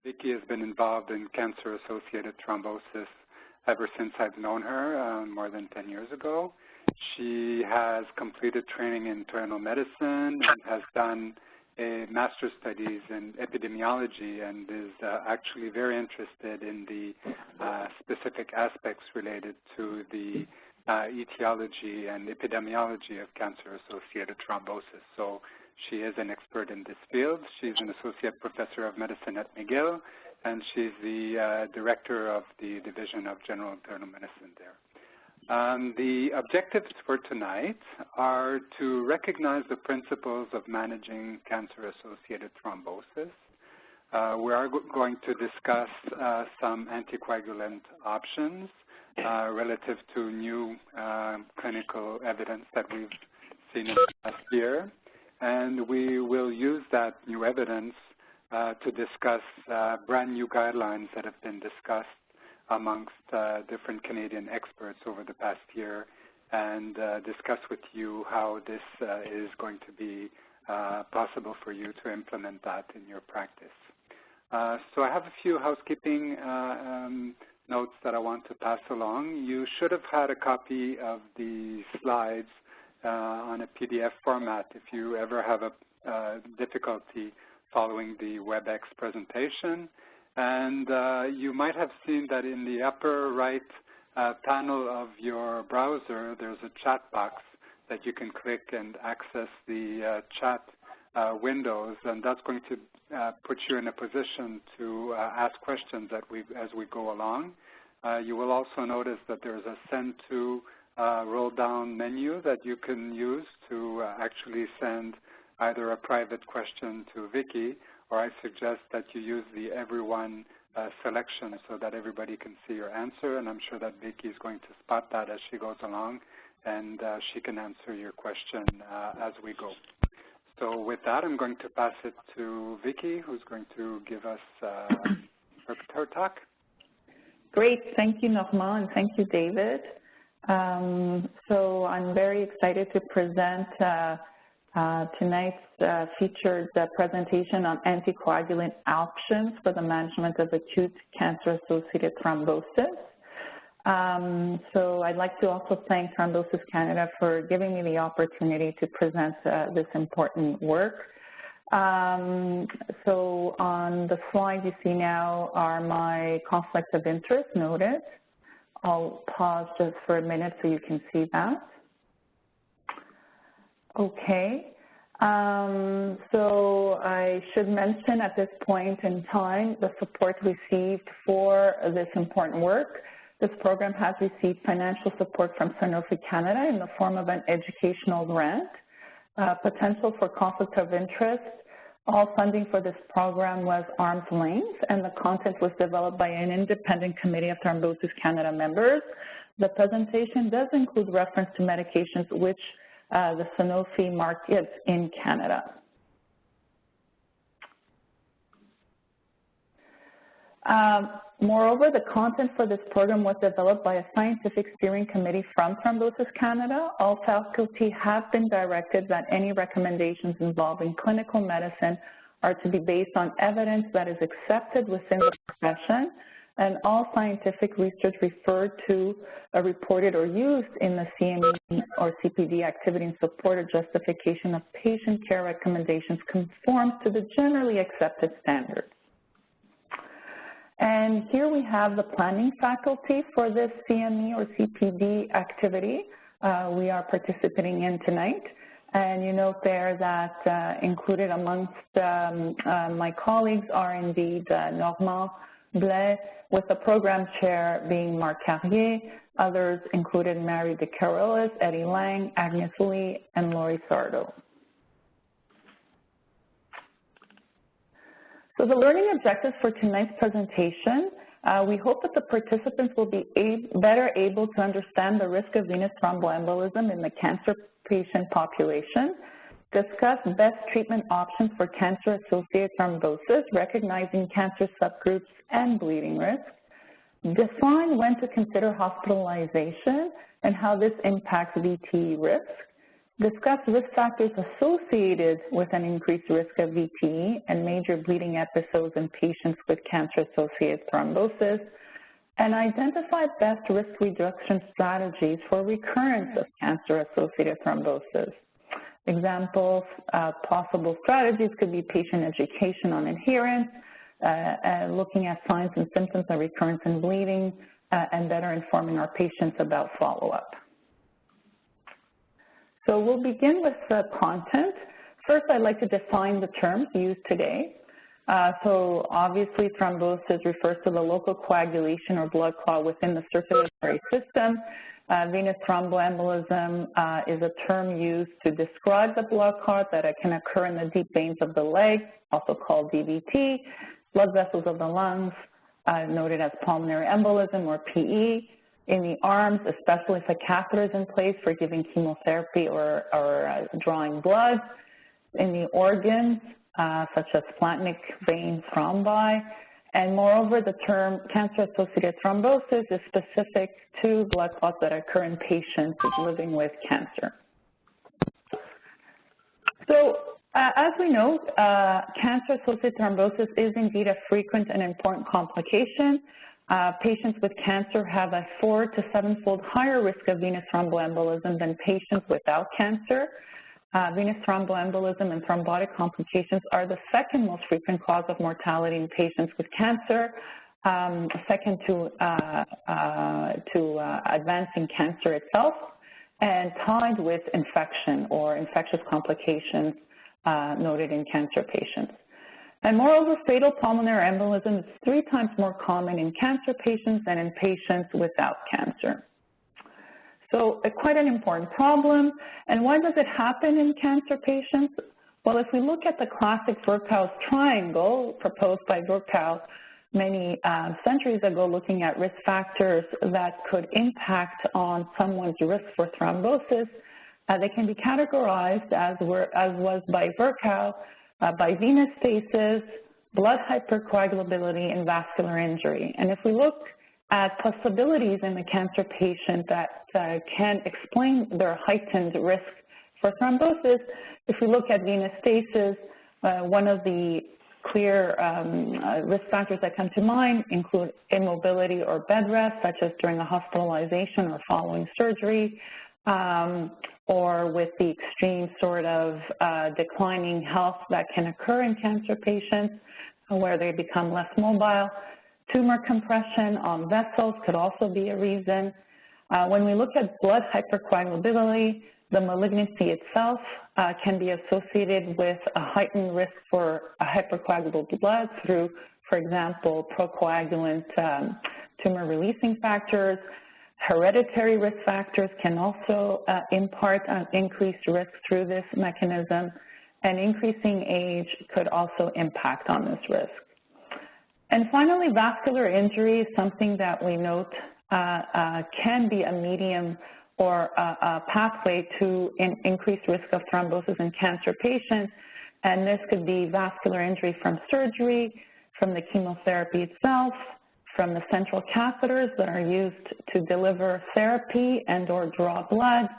Vicky has been involved in cancer-associated thrombosis ever since I've known her, more than 10 years ago. She has completed training in internal medicine and has done a master's studies in epidemiology and is actually very interested in the specific aspects related to the etiology and epidemiology of cancer-associated thrombosis. So she is an expert in this field. She's an associate professor of medicine at McGill, and she's the director of the Division of General Internal Medicine there. The objectives for tonight are to recognize the principles of managing cancer-associated thrombosis. We are going to discuss some anticoagulant options relative to new clinical evidence that we've seen in the past year. And we will use that new evidence to discuss brand new guidelines that have been discussed amongst different Canadian experts over the past year and discuss with you how this is going to be possible for you to implement that in your practice. So I have a few housekeeping notes that I want to pass along. You should have had a copy of the slides on a PDF format if you ever have a difficulty following the WebEx presentation. And you might have seen that in the upper right panel of your browser, there's a chat box that you can click and access the chat windows, and that's going to put you in a position to ask questions as we go along. You will also notice that there's a send to roll-down menu that you can use to actually send either a private question to Vicky, or I suggest that you use the everyone selection so that everybody can see your answer, and I'm sure that Vicky is going to spot that as she goes along, and she can answer your question as we go. So with that, I'm going to pass it to Vicky, who's going to give us her talk. Great. Thank you, Normand, and thank you, David. So I'm very excited to present tonight's featured presentation on anticoagulant options for the management of acute cancer-associated thrombosis. So I'd like to also thank Thrombosis Canada for giving me the opportunity to present this important work. So on the slide you see now are my conflicts of interest noted. I'll pause just for a minute so you can see that. Okay. So I should mention at this point in time the support received for this important work. This program has received financial support from Sanofi Canada in the form of an educational grant. Potential for conflict of interest. All funding for this program was arm's length, and the content was developed by an independent committee of Thrombosis Canada members. The presentation does include reference to medications which the Sanofi markets in Canada. Moreover, the content for this program was developed by a scientific steering committee from Thrombosis Canada. All faculty have been directed that any recommendations involving clinical medicine are to be based on evidence that is accepted within the profession, and all scientific research referred to, reported, or used in the CME or CPD activity in support or justification of patient care recommendations conforms to the generally accepted standards. And here we have the planning faculty for this CME or CPD activity we are participating in tonight. And you note there that included amongst my colleagues are indeed Normand Blais, with the program chair being Marc Carrier. Others included Mary De Carolis, Eddie Lang, Agnes Lee, and Laurie Sardo. So the learning objectives for tonight's presentation, we hope that the participants will be better able to understand the risk of venous thromboembolism in the cancer patient population, discuss best treatment options for cancer-associated thrombosis, recognizing cancer subgroups and bleeding risk, define when to consider hospitalization and how this impacts VTE risk, discuss risk factors associated with an increased risk of VTE and major bleeding episodes in patients with cancer-associated thrombosis, and identify best risk reduction strategies for recurrence of cancer-associated thrombosis. Examples of possible strategies could be patient education on adherence, looking at signs and symptoms of recurrence and bleeding, and better informing our patients about follow-up. So we'll begin with the content. First, I'd like to define the terms used today. So obviously, thrombosis refers to the local coagulation or blood clot within the circulatory system. Venous thromboembolism is a term used to describe the blood clot that can occur in the deep veins of the leg, also called DVT, blood vessels of the lungs, noted as pulmonary embolism or PE, in the arms, especially if a catheter is in place for giving chemotherapy or drawing blood, in the organs, such as splanchnic vein thrombi, and moreover, the term cancer-associated thrombosis is specific to blood clots that occur in patients living with cancer. So, as we know, cancer-associated thrombosis is indeed a frequent and important complication. Patients with cancer have a 4- to 7-fold higher risk of venous thromboembolism than patients without cancer. Venous thromboembolism and thrombotic complications are the second most frequent cause of mortality in patients with cancer, second to advancing cancer itself, and tied with infection or infectious complications noted in cancer patients. And moreover, fatal pulmonary embolism is 3 times more common in cancer patients than in patients without cancer. So quite an important problem. And why does it happen in cancer patients? Well, if we look at the classic Virchow's triangle proposed by Virchow many centuries ago, looking at risk factors that could impact on someone's risk for thrombosis, they can be categorized, as was by Virchow, by venous stasis, blood hypercoagulability, and vascular injury. And if we look at possibilities in the cancer patient that can explain their heightened risk for thrombosis, if we look at venous stasis, one of the clear risk factors that come to mind include immobility or bed rest, such as during a hospitalization or following surgery, or with the extreme sort of declining health that can occur in cancer patients where they become less mobile. Tumor compression on vessels could also be a reason. When we look at blood hypercoagulability, the malignancy itself can be associated with a heightened risk for a hypercoagulable blood through, for example, procoagulant tumor-releasing factors. Hereditary risk factors can also impart an increased risk through this mechanism, and increasing age could also impact on this risk. And finally, vascular injury is something that we note can be a medium or a pathway to increased risk of thrombosis in cancer patients, and this could be vascular injury from surgery, from the chemotherapy itself, from the central catheters that are used to deliver therapy and or draw blood,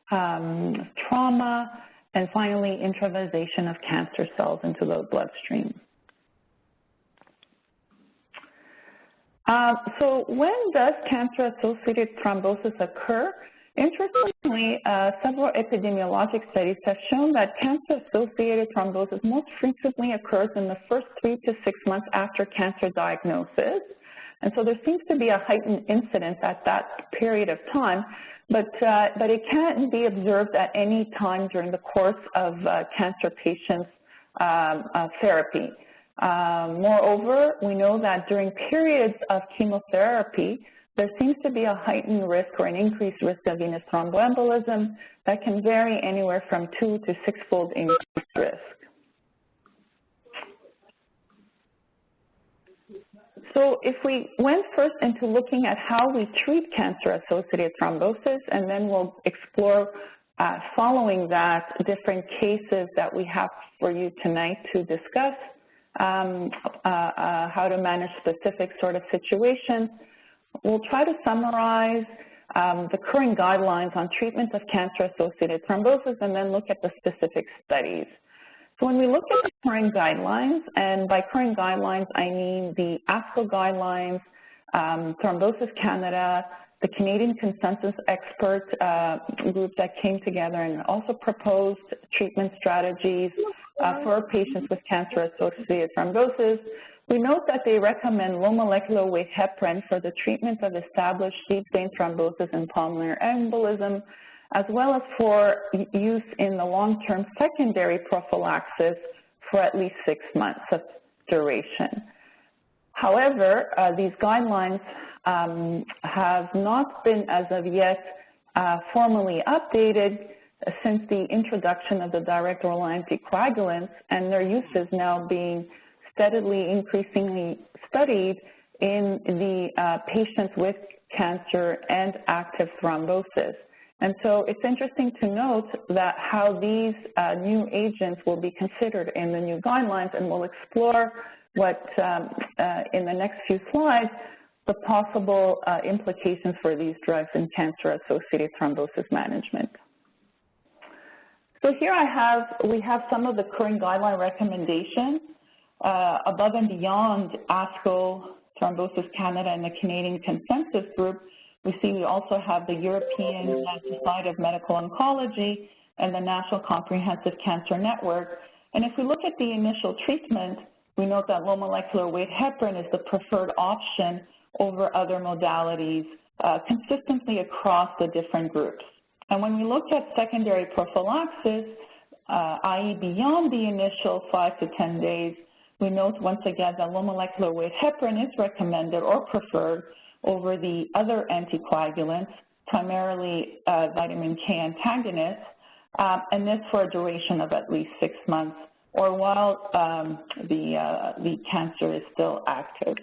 trauma, and finally intravasation of cancer cells into the bloodstream. So when does cancer-associated thrombosis occur? Interestingly, several epidemiologic studies have shown that cancer-associated thrombosis most frequently occurs in the first 3 to 6 months after cancer diagnosis. And so there seems to be a heightened incidence at that period of time, but it can't be observed at any time during the course of cancer patients' therapy. Moreover, we know that during periods of chemotherapy, there seems to be a heightened risk or an increased risk of venous thromboembolism that can vary anywhere from 2- to 6-fold increased risk. So if we went first into looking at how we treat cancer-associated thrombosis, and then we'll explore following that different cases that we have for you tonight to discuss, how to manage specific sort of situations. We'll try to summarize the current guidelines on treatment of cancer-associated thrombosis, and then look at the specific studies. So when we look at the current guidelines, and by current guidelines, I mean the ASCO guidelines, Thrombosis Canada, the Canadian Consensus Expert group that came together and also proposed treatment strategies for patients with cancer-associated thrombosis. We note that they recommend low molecular weight heparin for the treatment of established deep vein thrombosis and pulmonary embolism, as well as for use in the long-term secondary prophylaxis for at least 6 months of duration. However, these guidelines have not been, as of yet, formally updated since the introduction of the direct oral anticoagulants, and their use is now being steadily, increasingly studied in the patients with cancer and active thrombosis. And so it's interesting to note that how these new agents will be considered in the new guidelines, and we'll explore what, in the next few slides, the possible implications for these drugs in cancer-associated thrombosis management. So here we have some of the current guideline recommendations above and beyond ASCO, Thrombosis Canada, and the Canadian Consensus Group. We also have the European Society of Medical Oncology and the National Comprehensive Cancer Network. And if we look at the initial treatment, we note that low molecular weight heparin is the preferred option over other modalities consistently across the different groups. And when we look at secondary prophylaxis, i.e. beyond the initial 5 to 10 days, we note once again that low molecular weight heparin is recommended or preferred over the other anticoagulants, primarily vitamin K antagonists, and this for a duration of at least 6 months or while the cancer is still active.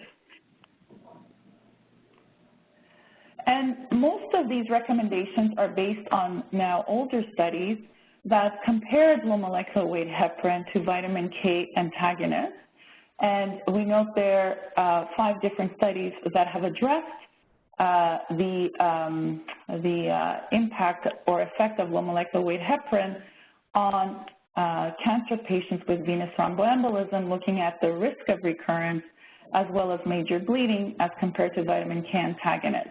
And most of these recommendations are based on now older studies that compared low molecular weight heparin to vitamin K antagonists. And we note there are 5 different studies that have addressed the impact or effect of low molecular weight heparin on cancer patients with venous thromboembolism, looking at the risk of recurrence as well as major bleeding as compared to vitamin K antagonists.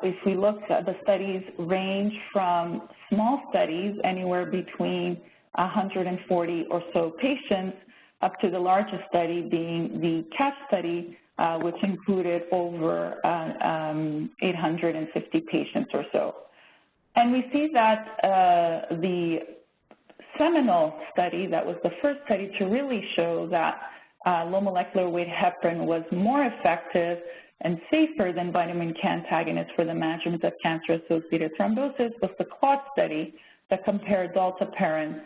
If we look at the studies range from small studies, anywhere between 140 or so patients, up to the largest study being the CATCH study, which included over 850 patients or so. And we see that the seminal study, that was the first study to really show that low molecular weight heparin was more effective and safer than vitamin K antagonists for the management of cancer-associated thrombosis, was the CLOT study that compared dalteparin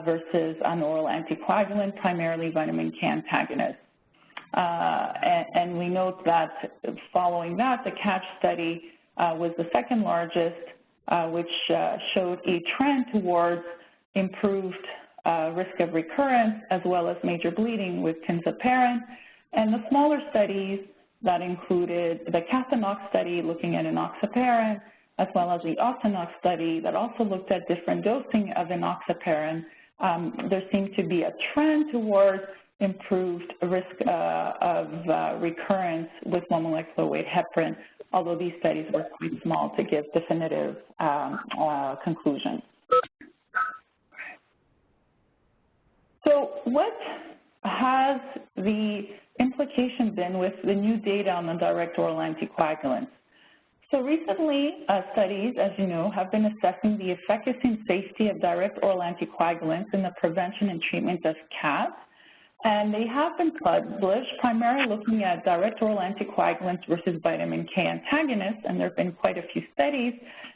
versus an oral anticoagulant, primarily vitamin K antagonists. And we note that following that, the CATCH study was the second largest, which showed a trend towards improved risk of recurrence as well as major bleeding with tinzaparin. And the smaller studies that included the Kaplan-Meier study looking at enoxaparin, as well as the Octanox study that also looked at different dosing of enoxaparin. There seemed to be a trend towards improved risk of recurrence with low molecular weight heparin, although these studies were quite small to give definitive conclusions. So what has the implication been with the new data on the direct oral anticoagulants? So recently, studies, as you know, have been assessing the efficacy and safety of direct oral anticoagulants in the prevention and treatment of CAS, and they have been published primarily looking at direct oral anticoagulants versus vitamin K antagonists, and there have been quite a few studies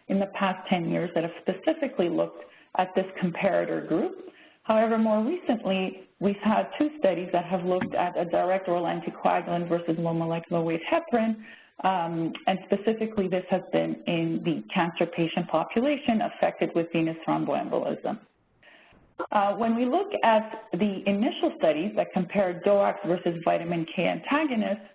in the past 10 years that have specifically looked at this comparator group. However, more recently, we've had 2 studies that have looked at a direct oral anticoagulant versus low molecular weight heparin, and specifically this has been in the cancer patient population affected with venous thromboembolism. When we look at the initial studies that compared DOACs versus vitamin K antagonists,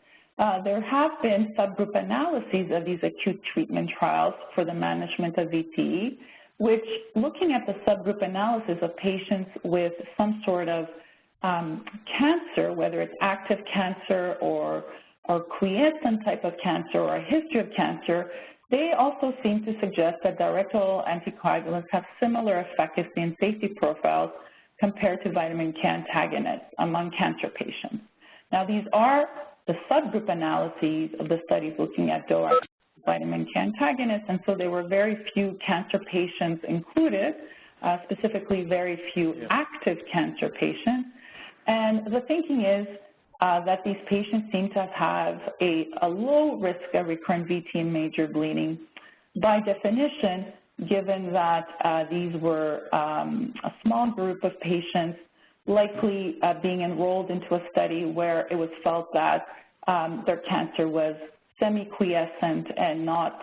There have been subgroup analyses of these acute treatment trials for the management of VTE, which, looking at the subgroup analysis of patients with some sort of cancer, whether it's active cancer or quiescent type of cancer or a history of cancer, they also seem to suggest that direct oral anticoagulants have similar efficacy and safety profiles compared to vitamin K antagonists among cancer patients. Now, these are the subgroup analyses of the studies looking at DOACs, vitamin K antagonists, and so there were very few cancer patients included, specifically very few active cancer patients. And the thinking is that these patients seem to have a low risk of recurrent VT and major bleeding. By definition, given that these were a small group of patients likely being enrolled into a study where it was felt that their cancer was semi-quiescent and not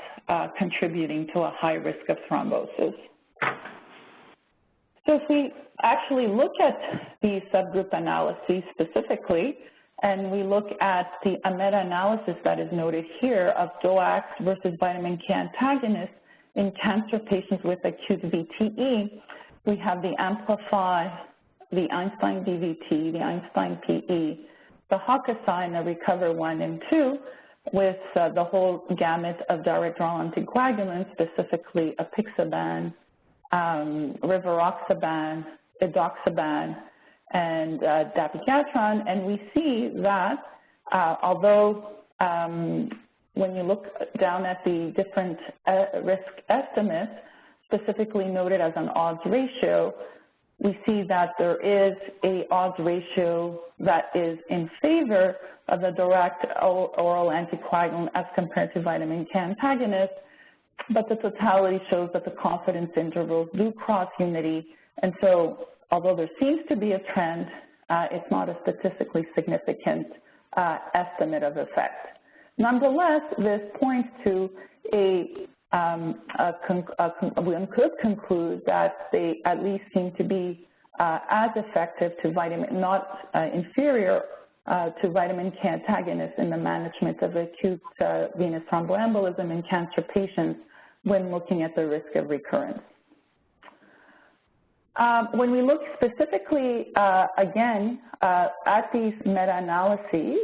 contributing to a high risk of thrombosis. So if we actually look at these subgroup analyses specifically, and we look at the meta-analysis that is noted here of DOACs versus vitamin K antagonists in cancer patients with acute VTE, we have the Amplify, the Einstein DVT, the Einstein PE, the Hokusai, and the Recover 1 and 2, with the whole gamut of direct oral anticoagulants, specifically apixaban, rivaroxaban, edoxaban, and dapigatran. And we see that although when you look down at the different risk estimates, specifically noted as an odds ratio, we see that there is a odds ratio that is in favor of the direct oral anticoagulant as compared to vitamin K antagonists, but the totality shows that the confidence intervals do cross unity, and so although there seems to be a trend, it's not a statistically significant estimate of effect. Nonetheless, this points to one could conclude that they at least seem to be as effective to vitamin, not inferior to vitamin K antagonists in the management of acute venous thromboembolism in cancer patients when looking at the risk of recurrence. When we look specifically, again, at these meta-analyses,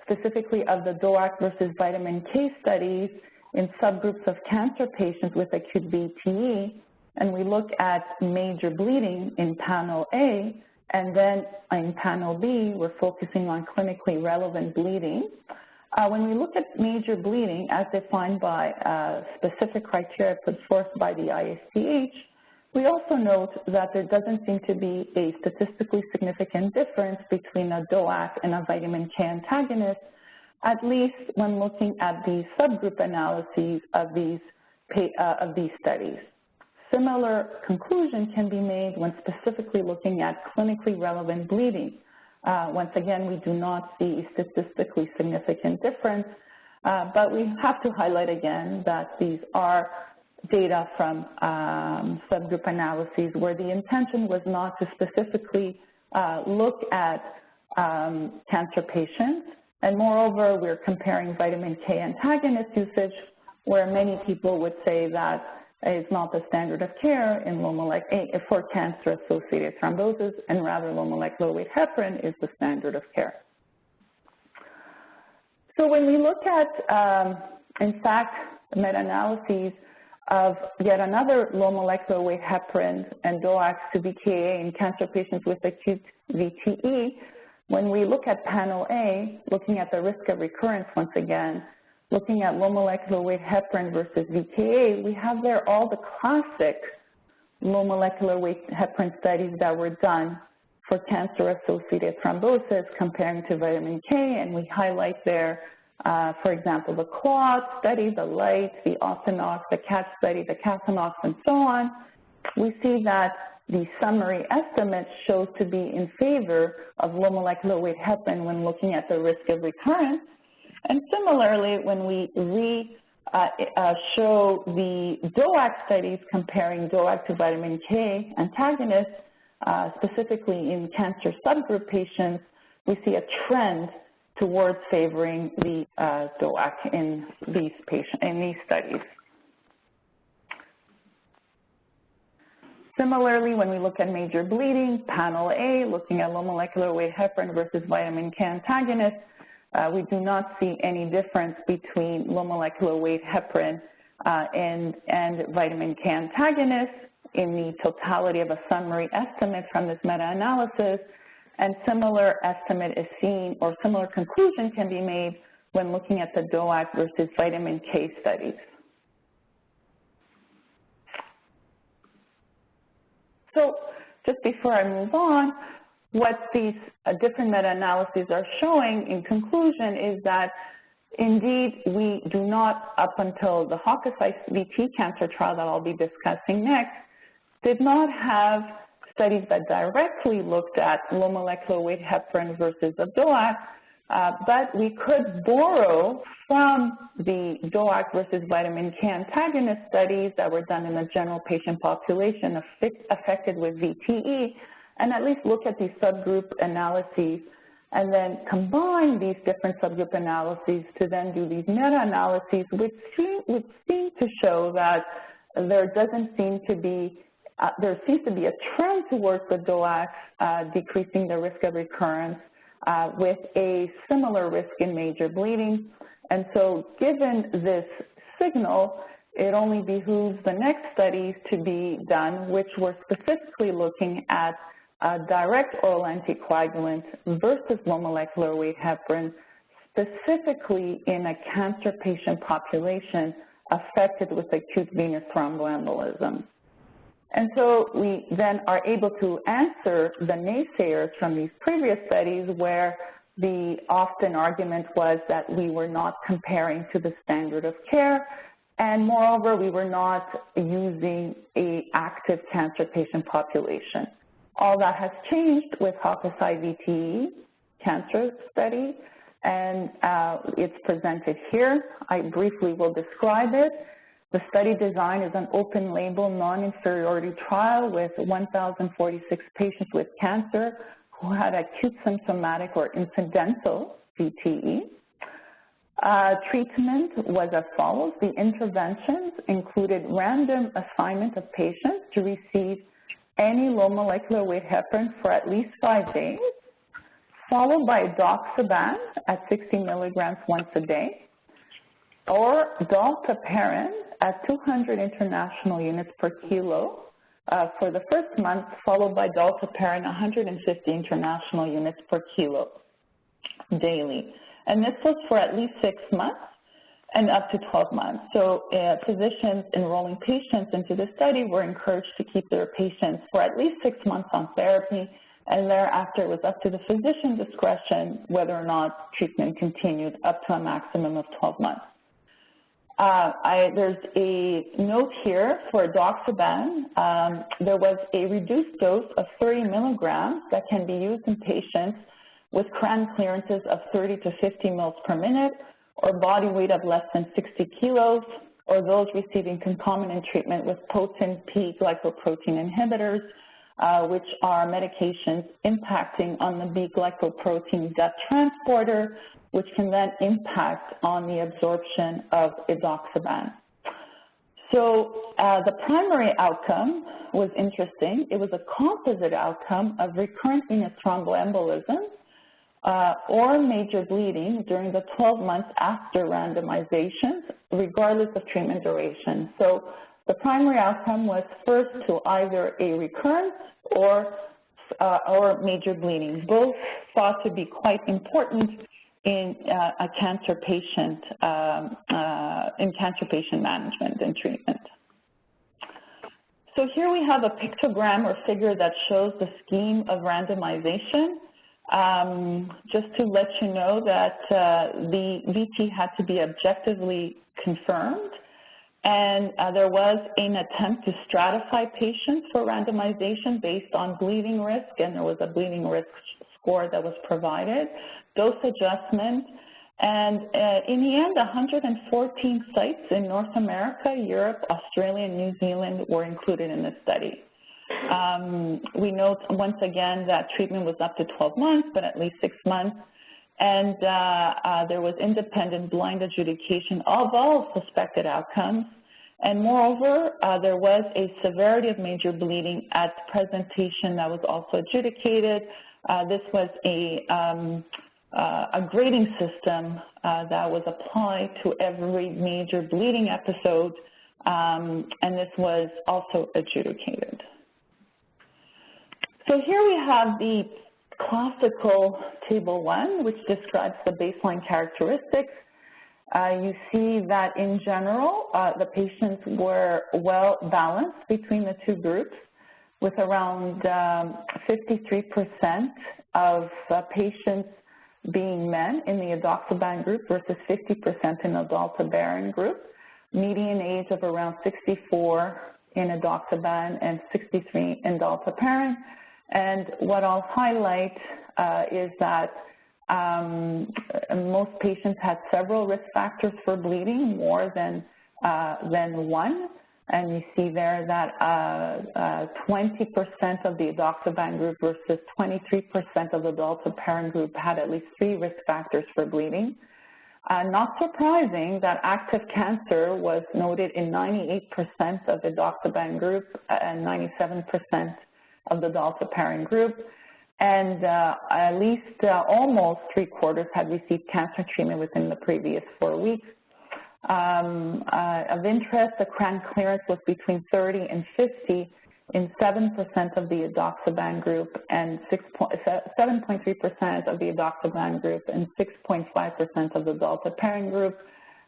specifically of the DOAC versus vitamin K studies in subgroups of cancer patients with acute VTE, and we look at major bleeding in panel A, and then in panel B, we're focusing on clinically relevant bleeding. When we look at major bleeding as defined by specific criteria put forth by the ISTH, we also note that there doesn't seem to be a statistically significant difference between a DOAC and a vitamin K antagonist, at least when looking at the subgroup analyses of these studies. Similar conclusion can be made when specifically looking at clinically relevant bleeding. Once again, we do not see a statistically significant difference, but we have to highlight again that these are data from subgroup analyses where the intention was not to specifically look at cancer patients. And moreover, we're comparing vitamin K antagonist usage, where many people would say that is not the standard of care in for cancer-associated thrombosis, and rather low molecular weight heparin is the standard of care. So when we look at, in fact, meta-analyses of yet another low molecular weight heparin and DOACs to VKA in cancer patients with acute VTE, when we look at panel A, looking at the risk of recurrence once again, looking at low molecular weight heparin versus VKA, we have there all the classic low molecular weight heparin studies that were done for cancer-associated thrombosis comparing to vitamin K, and we highlight there, for example, the QUAD study, the LIGHT, the AUSTINOX, the CAT study, the CASINOX, and so on. We see that the summary estimate shows to be in favor of low molecular weight heparin when looking at the risk of recurrence. And similarly, when we show the DOAC studies comparing DOAC to vitamin K antagonists, specifically in cancer subgroup patients, we see a trend towards favoring the DOAC in these studies. Similarly, when we look at major bleeding, panel A, looking at low molecular weight heparin versus vitamin K antagonist, we do not see any difference between low molecular weight heparin and vitamin K antagonist in the totality of a summary estimate from this meta-analysis, and similar estimate is seen, or similar conclusion can be made when looking at the DOAC versus vitamin K studies. So just before I move on, what these different meta-analyses are showing in conclusion is that indeed we do not, up until the Hokusai VTE cancer trial that I'll be discussing next, did not have studies that directly looked at low molecular weight heparin versus a DOAC, but we could borrow from the DOAC versus vitamin K antagonist studies that were done in the general patient population affected with VTE, and at least look at these subgroup analyses, and then combine these different subgroup analyses to then do these meta-analyses, which seem to show that there seems to be a trend towards the DOAC decreasing the risk of recurrence with a similar risk in major bleeding. And so given this signal, it only behooves the next studies to be done, which were specifically looking at direct oral anticoagulant versus low molecular weight heparin, specifically in a cancer patient population affected with acute venous thromboembolism. And so we then are able to answer the naysayers from these previous studies where the often argument was that we were not comparing to the standard of care, and moreover, we were not using an active cancer patient population. All that has changed with Hokusai VTE cancer study, and it's presented here. I briefly will describe it. The study design is an open-label, non-inferiority trial with 1,046 patients with cancer who had acute symptomatic or incidental VTE. Treatment was as follows. The interventions included random assignment of patients to receive any low molecular weight heparin for at least 5 days, followed by edoxaban at 60 milligrams once a day, or dalteparin at 200 international units per kilo for the first month, followed by dalteparin 150 international units per kilo daily. And this was for at least 6 months and up to 12 months. So physicians enrolling patients into the study were encouraged to keep their patients for at least 6 months on therapy, and thereafter it was up to the physician discretion whether or not treatment continued up to a maximum of 12 months. There's a note here for edoxaban. There was a reduced dose of 30 milligrams that can be used in patients with creatinine clearances of 30 to 50 mils per minute, or body weight of less than 60 kilos, or those receiving concomitant treatment with potent P-glycoprotein inhibitors, which are medications impacting on the B-glycoprotein gut transporter, which can then impact on the absorption of edoxaban. So the primary outcome was interesting. It was a composite outcome of recurrent venous thromboembolism or major bleeding during the 12 months after randomization, regardless of treatment duration. So the primary outcome was first to either a recurrence or major bleeding, both thought to be quite important in a cancer patient, in cancer patient management and treatment. So here we have a pictogram or figure that shows the scheme of randomization. Just to let you know that the VT had to be objectively confirmed, and there was an attempt to stratify patients for randomization based on bleeding risk, and there was a bleeding risk score that was provided, dose adjustment, and in the end, 114 sites in North America, Europe, Australia, and New Zealand were included in this study. We note once again that treatment was up to 12 months, but at least 6 months, and there was independent blind adjudication of all suspected outcomes. And moreover, there was a severity of major bleeding at presentation that was also adjudicated. This was a grading system that was applied to every major bleeding episode, and this was also adjudicated. So here we have the classical Table 1, which describes the baseline characteristics. You see that in general, the patients were well balanced between the two groups, with around 53% of patients being men in the edoxaban group versus 50% in the dalteparin group, median age of around 64 in edoxaban and 63 in dalteparin. And what I'll highlight is that most patients had several risk factors for bleeding, more than one. And you see there that 20% of the edoxaban group versus 23% of the dalteparin group had at least 3 risk factors for bleeding. Not surprising that active cancer was noted in 98% of the edoxaban group and 97% of the dalteparin group. And at least almost 3/4 had received cancer treatment within the previous 4 weeks. Of interest, the CRAN clearance was between 30 and 50 in 7% of the edoxaban group and 7.3% of the edoxaban group and 6.5% of the dalteparin group,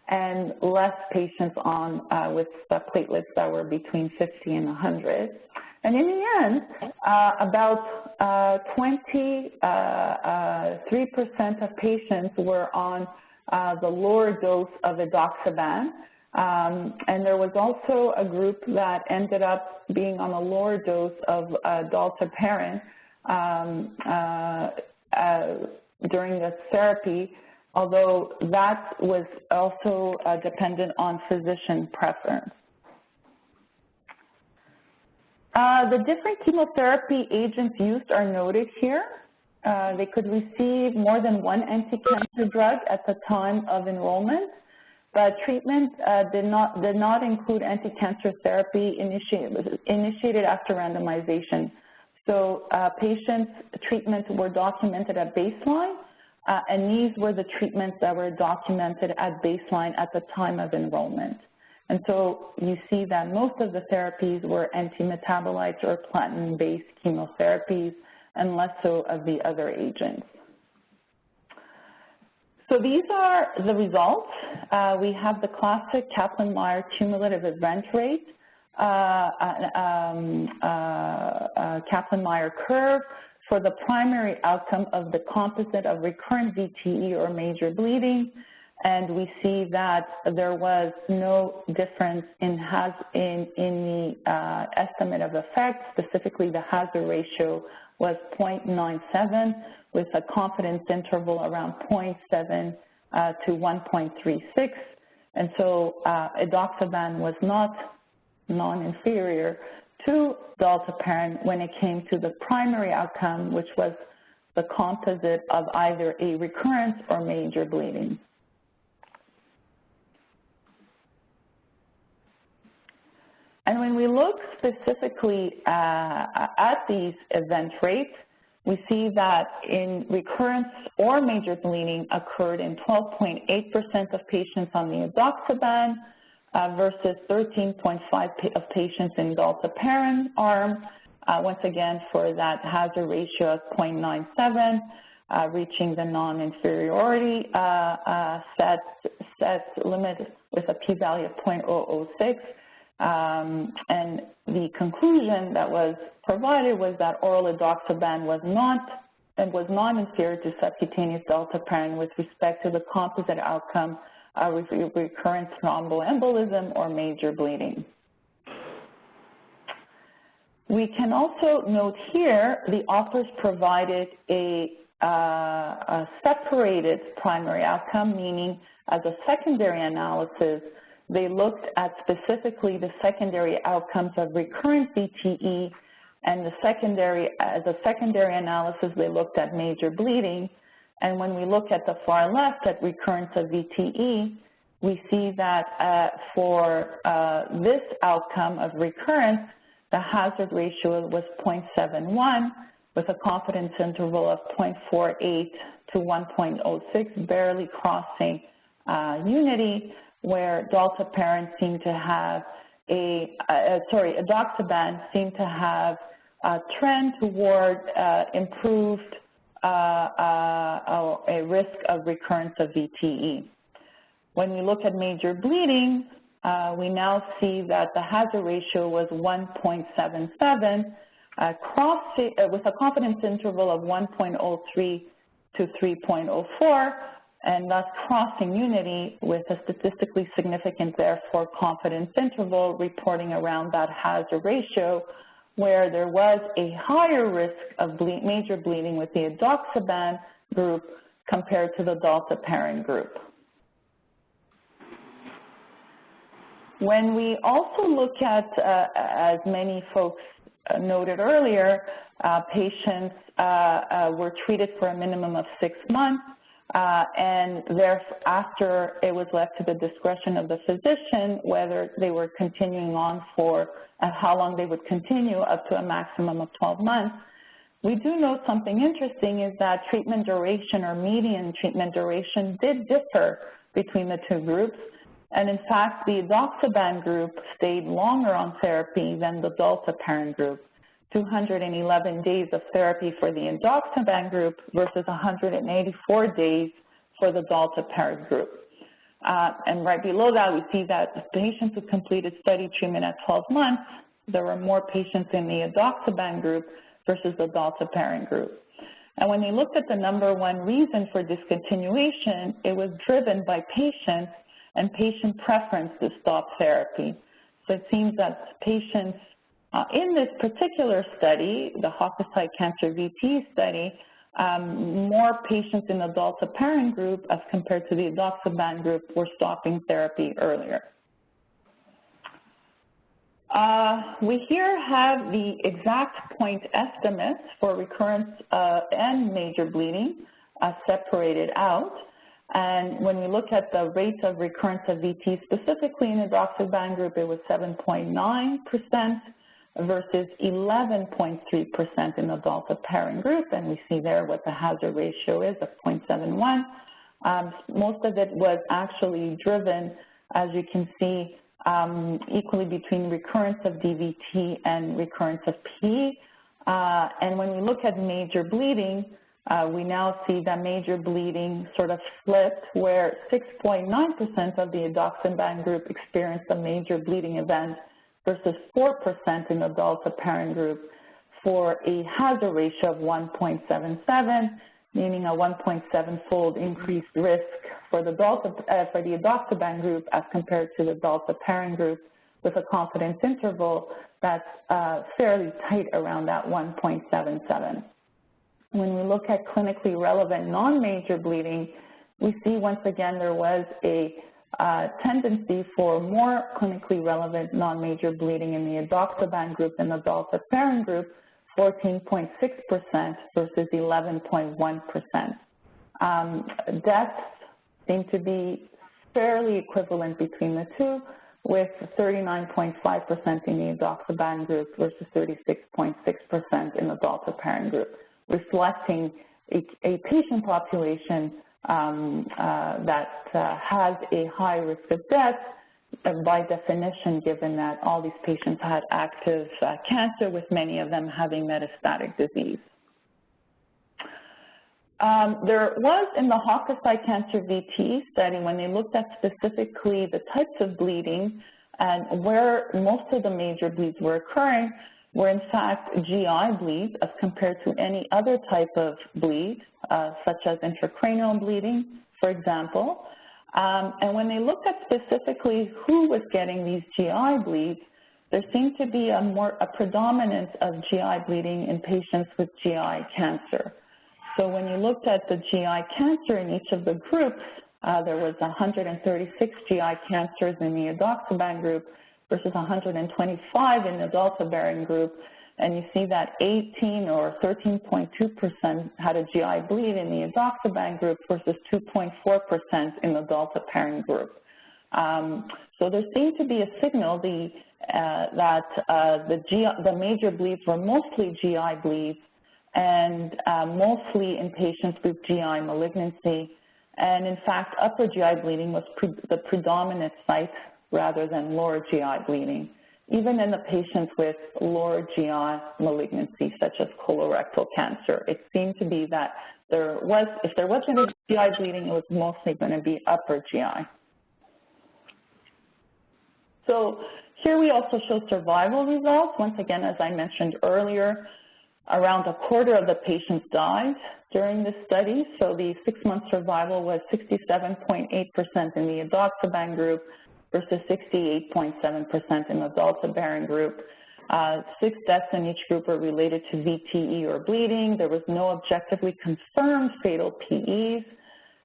and less patients on with platelets that were between 50 and 100. And in the end, about 23% of patients were on the lower dose of edoxaban, and there was also a group that ended up being on a lower dose of dalteparin during the therapy, although that was also dependent on physician preference. The different chemotherapy agents used are noted here. They could receive more than one anti-cancer drug at the time of enrollment, but treatment did not include anti-cancer therapy initiated after randomization. So patients' treatments were documented at baseline, and these were the treatments that were documented at baseline at the time of enrollment. And so you see that most of the therapies were anti-metabolites or platinum-based chemotherapies, and less so of the other agents. So these are the results. We have the classic Kaplan-Meier cumulative event rate, Kaplan-Meier curve for the primary outcome of the composite of recurrent VTE or major bleeding. And we see that there was no difference in the estimate of effect. Specifically, the hazard ratio was 0.97 with a confidence interval around 0.7 to 1.36. And so edoxaban was not non-inferior to dalteparin when it came to the primary outcome, which was the composite of either a recurrent or major bleeding. And when we look specifically at these event rates, we see that in recurrence or major bleeding occurred in 12.8% of patients on the edoxaban versus 13.5% of patients in dalteparin arm, once again for that hazard ratio of 0.97, reaching the non-inferiority set limit with a p-value of 0.006. And the conclusion that was provided was that oral edoxaban was non-inferior to subcutaneous dalteparin with respect to the composite outcome of recurrent thromboembolism or major bleeding. We can also note here the authors provided a separated primary outcome, meaning as a secondary analysis, they looked at specifically the secondary outcomes of recurrent VTE, and as a secondary analysis, they looked at major bleeding. And when we look at the far left at recurrence of VTE, we see that for this outcome of recurrence, the hazard ratio was 0.71 with a confidence interval of 0.48 to 1.06, barely crossing unity, where dalteparin seemed to have edoxaban seemed to have a trend toward improved a risk of recurrence of VTE. When we look at major bleeding, we now see that the hazard ratio was 1.77, with a confidence interval of 1.03 to 3.04, and thus crossing unity with a statistically significant, therefore, confidence interval reporting around that hazard ratio, where there was a higher risk of major bleeding with the edoxaban group compared to the dalteparin group. When we also look at, as many folks noted earlier, patients were treated for a minimum of 6 months, and thereafter it was left to the discretion of the physician whether they were continuing on for how long they would continue, up to a maximum of 12 months. We do know something interesting is that treatment duration or median treatment duration did differ between the two groups. And in fact, the edoxaban group stayed longer on therapy than the dalteparin group, 211 days of therapy for the edoxaban group versus 184 days for the dalteparin group. And right below that, we see that the patients who completed study treatment at 12 months, there were more patients in the edoxaban group versus the dalteparin group. And when you looked at the #1 reason for discontinuation, it was driven by patients and patient preference to stop therapy. So it seems that patients in this particular study, the Hokusai Cancer VTE study, more patients in the dalteparin group as compared to the edoxaban group were stopping therapy earlier. We here have the exact point estimates for recurrence and major bleeding separated out. And when we look at the rate of recurrence of VT specifically in the edoxaban group, it was 7.9% versus 11.3% in the dalteparin group. And we see there what the hazard ratio is of 0.71. Most of it was actually driven, as you can see, equally between recurrence of DVT and recurrence of P. And when we look at major bleeding, we now see that major bleeding sort of flipped, where 6.9% of the edoxaban group experienced a major bleeding event versus 4% in the dalteparin group, for a hazard ratio of 1.77, meaning a 1.7-fold increased risk for the edoxaban group as compared to the dalteparin group, with a confidence interval that's fairly tight around that 1.77. When we look at clinically relevant non-major bleeding, we see once again there was a tendency for more clinically relevant non-major bleeding in the edoxaban group than the dalteparin group, 14.6% versus 11.1%. Deaths seem to be fairly equivalent between the two, with 39.5% in the edoxaban group versus 36.6% in the dalteparin group, reflecting a patient population that has a high risk of death, by definition, given that all these patients had active cancer, with many of them having metastatic disease. There was, in the Hokusai Cancer VTE study, when they looked at specifically the types of bleeding and where most of the major bleeds were occurring, were in fact GI bleeds as compared to any other type of bleed, such as intracranial bleeding, for example. And when they looked at specifically who was getting these GI bleeds, there seemed to be a predominance of GI bleeding in patients with GI cancer. So when you looked at the GI cancer in each of the groups, there was 136 GI cancers in the edoxaban group versus 125 in the dalteparin group. and you see that 18 or 13.2% had a GI bleed in the edoxaban group versus 2.4% in the dalteparin group. So there seemed to be a signal that the major bleeds were mostly GI bleeds and mostly in patients with GI malignancy. And in fact, upper GI bleeding was the predominant site rather than lower GI bleeding, even in the patients with lower GI malignancy, such as colorectal cancer. It seemed to be that if there was going to be GI bleeding, it was mostly going to be upper GI. So here we also show survival results. Once again, as I mentioned earlier, around a quarter of the patients died during this study. So the 6-month survival was 67.8% in the edoxaban group versus 68.7% in the dalteparin group. 6 deaths in each group were related to VTE or bleeding. There was no objectively confirmed fatal PEs.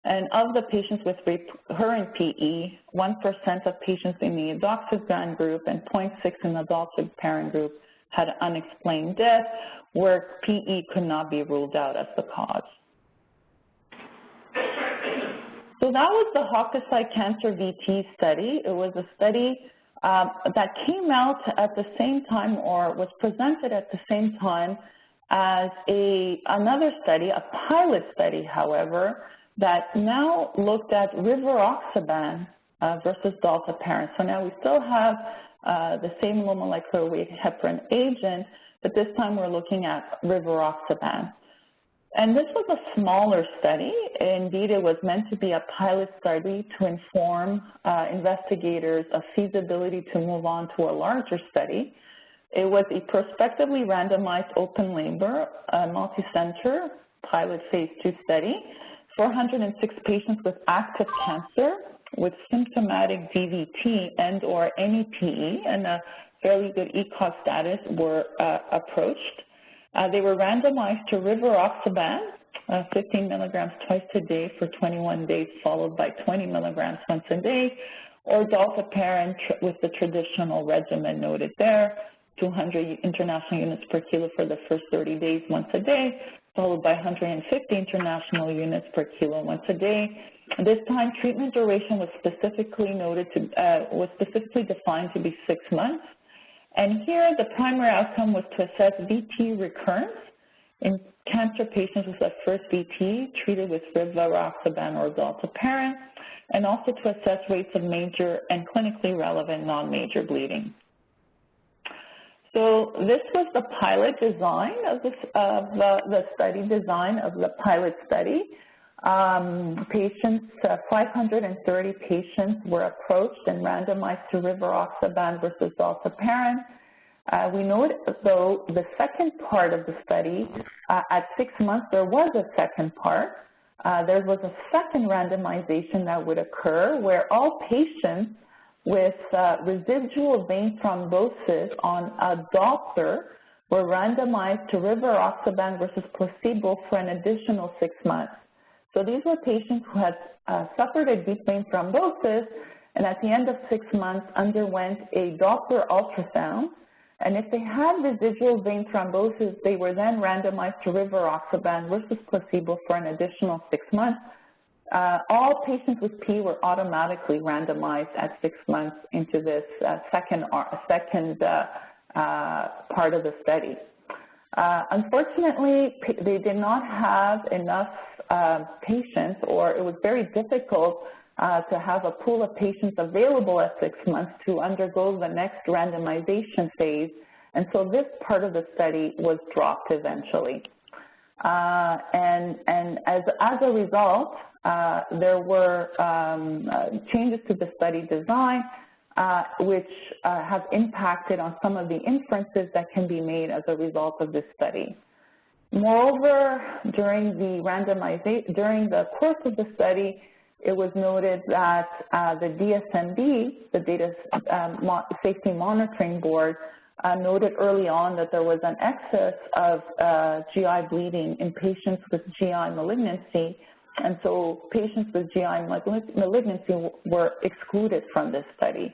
And of the patients with recurrent PE, 1% of patients in the edoxaban group and 0.6% in the dalteparin group had unexplained death, where PE could not be ruled out as the cause. So that was the Hokusai Cancer VTE study. It was a study that came out at the same time, or was presented at the same time as another study, a pilot study, however, that now looked at rivaroxaban versus dalteparin. So now we still have the same low molecular weight heparin agent, but this time we're looking at rivaroxaban. And this was a smaller study. Indeed, it was meant to be a pilot study to inform investigators of feasibility to move on to a larger study. It was a prospectively randomized open-label, multi-center pilot phase 2 study. 406 patients with active cancer with symptomatic DVT and or any PE and a fairly good ECOG status were approached. They were randomized to rivaroxaban, 15 milligrams twice a day for 21 days, followed by 20 milligrams once a day, or dalteparin with the traditional regimen noted there, 200 international units per kilo for the first 30 days once a day, followed by 150 international units per kilo once a day. This time, treatment duration was specifically defined to be 6 months. And here, the primary outcome was to assess VT recurrence in cancer patients with a first VT treated with rivaroxaban or dalteparin, and also to assess rates of major and clinically relevant non-major bleeding. So this was the pilot design of the study design of the pilot study. 530 patients were approached and randomized to rivaroxaban versus dalteparin. We note, though, the second part of the study, at 6 months, there was a second part. There was a second randomization that would occur where all patients with residual vein thrombosis on a Doppler were randomized to rivaroxaban versus placebo for an additional 6 months. So these were patients who had suffered a deep vein thrombosis and at the end of 6 months underwent a Doppler ultrasound. And if they had residual vein thrombosis, they were then randomized to rivaroxaban versus placebo for an additional 6 months. All patients with P were automatically randomized at 6 months into this second part of the study. Unfortunately, they did not have enough patients, or it was very difficult to have a pool of patients available at 6 months to undergo the next randomization phase, and so this part of the study was dropped eventually. And as a result, there were changes to the study design, which have impacted on some of the inferences that can be made as a result of this study. Moreover, during the course of the study, it was noted that the DSMB, the Data Safety Monitoring Board, noted early on that there was an excess of GI bleeding in patients with GI malignancy, and so patients with GI malignancy were excluded from this study.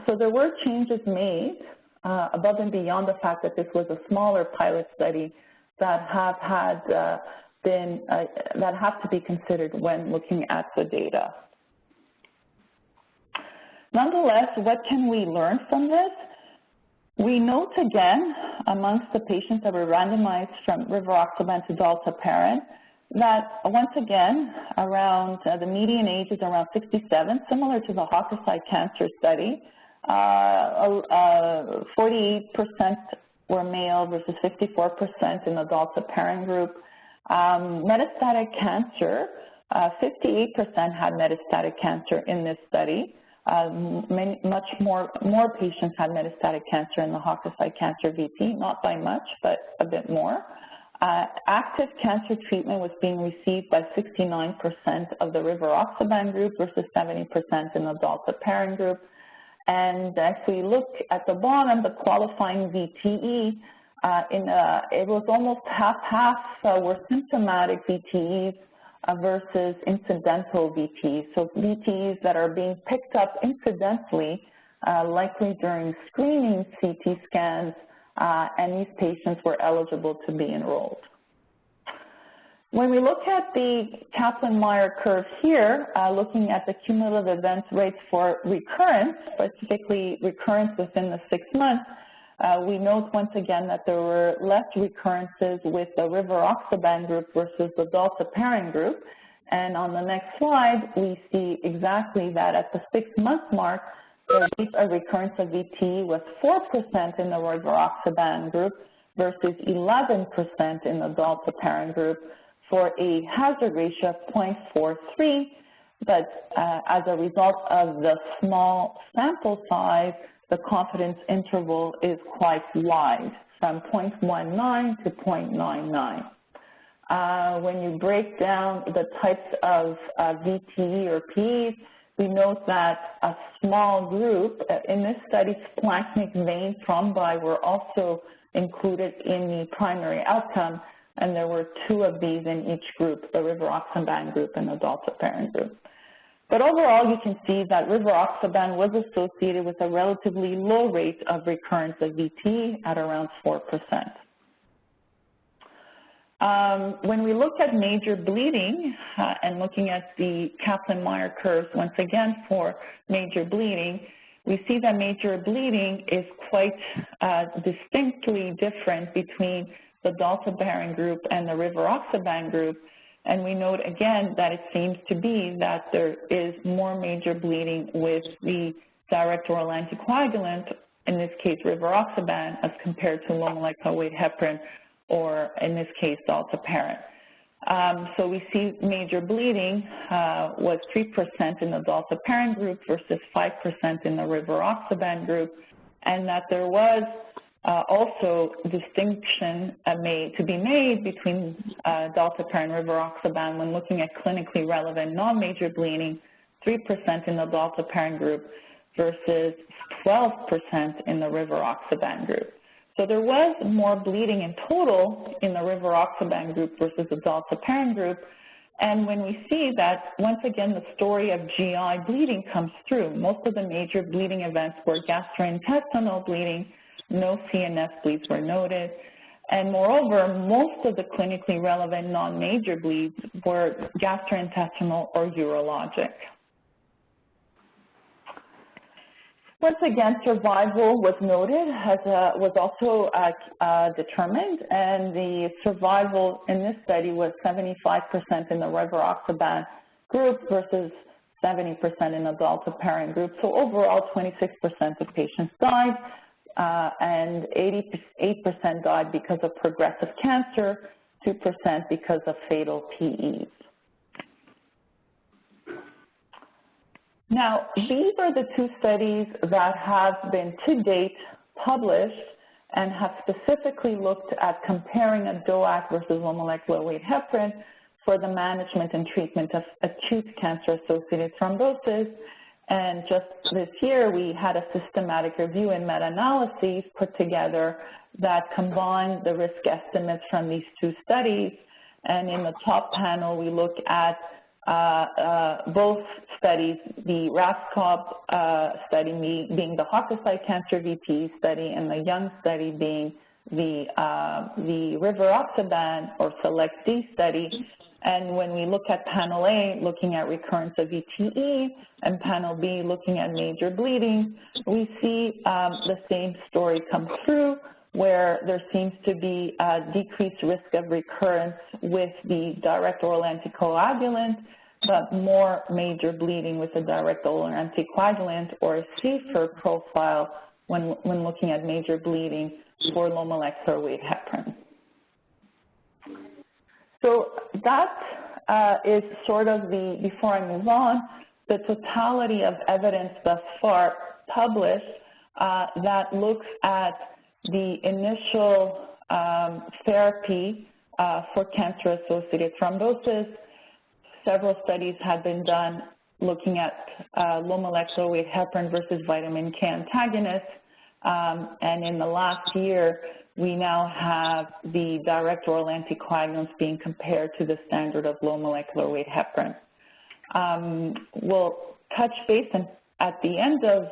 So there were changes made above and beyond the fact that this was a smaller pilot study, that have to be considered when looking at the data. Nonetheless, what can we learn from this? We note again, amongst the patients that were randomized from rivaroxaban to dalteparin, that once again, around the median age is around 67, similar to the Hokusai cancer study. 48% were male versus 54% in the dalteparin group. Metastatic cancer, 58% had metastatic cancer in this study. Much more patients had metastatic cancer in the Hokusai cancer VTE, not by much, but a bit more. Active cancer treatment was being received by 69% of the rivaroxaban group versus 70% in the dalteparin group. And if we look at the bottom, the qualifying VTE, it was almost half-half were symptomatic VTEs versus incidental VTEs. So VTEs that are being picked up incidentally, likely during screening CT scans, and these patients were eligible to be enrolled. When we look at the Kaplan-Meier curve here, looking at the cumulative event rates for recurrence, specifically recurrence within the 6 months, we note once again that there were less recurrences with the rivaroxaban group versus the dalteparin group. And on the next slide, we see exactly that at the 6-month mark, the rate of recurrence of VTE was 4% in the rivaroxaban group versus 11% in the dalteparin group, for a hazard ratio of 0.43, but as a result of the small sample size, the confidence interval is quite wide, from 0.19 to 0.99. When you break down the types of VTE or PEs, we note that a small group, in this study, splanchnic vein thrombi were also included in the primary outcome, and there were 2 of these in each group, the rivaroxaban group and the dalteparin group. But overall, you can see that rivaroxaban was associated with a relatively low rate of recurrence of VTE at around 4%. When we look at major bleeding and looking at the Kaplan-Meier curves once again for major bleeding, we see that major bleeding is quite distinctly different between the dalteparin group and the rivaroxaban group, and we note again that it seems to be that there is more major bleeding with the direct oral anticoagulant, in this case rivaroxaban, as compared to low molecular weight heparin, or in this case dalteparin. So we see major bleeding was 3% in the dalteparin group versus 5% in the rivaroxaban group, and that there was also distinction to be made between dalteparin and rivaroxaban when looking at clinically relevant non-major bleeding, 3% in the dalteparin group versus 12% in the rivaroxaban group. So there was more bleeding in total in the rivaroxaban group versus the dalteparin group. And when we see that, once again, the story of GI bleeding comes through. Most of the major bleeding events were gastrointestinal bleeding. No CNS bleeds were noted. And moreover, most of the clinically relevant non-major bleeds were gastrointestinal or urologic. Once again, survival was noted, was also determined, and the survival in this study was 75% in the rivaroxaban group versus 70% in the dalteparin group. So overall, 26% of patients died, and 88% died because of progressive cancer, 2% because of fatal PEs. Now, these are the 2 studies that have been to date published and have specifically looked at comparing a DOAC versus low molecular weight heparin for the management and treatment of acute cancer-associated thrombosis. And just this year, we had a systematic review and meta-analyses put together that combined the risk estimates from these 2 studies. And in the top panel, we look at both studies, the RASCOB study being the Hokusai Cancer VTE study and the Young study being the rivaroxaban or SELECT-D study. And when we look at panel A, looking at recurrence of VTE, and panel B, looking at major bleeding, we see the same story come through, where there seems to be a decreased risk of recurrence with the direct oral anticoagulant, but more major bleeding with a direct oral anticoagulant, or a safer profile when looking at major bleeding for low molecular weight heparin. So that is sort of the, before I move on, the totality of evidence thus far published that looks at the initial therapy for cancer-associated thrombosis. Several studies have been done looking at low molecular weight heparin versus vitamin K antagonists. And in the last year, we now have the direct oral anticoagulants being compared to the standard of low molecular weight heparin. We'll touch base at the end of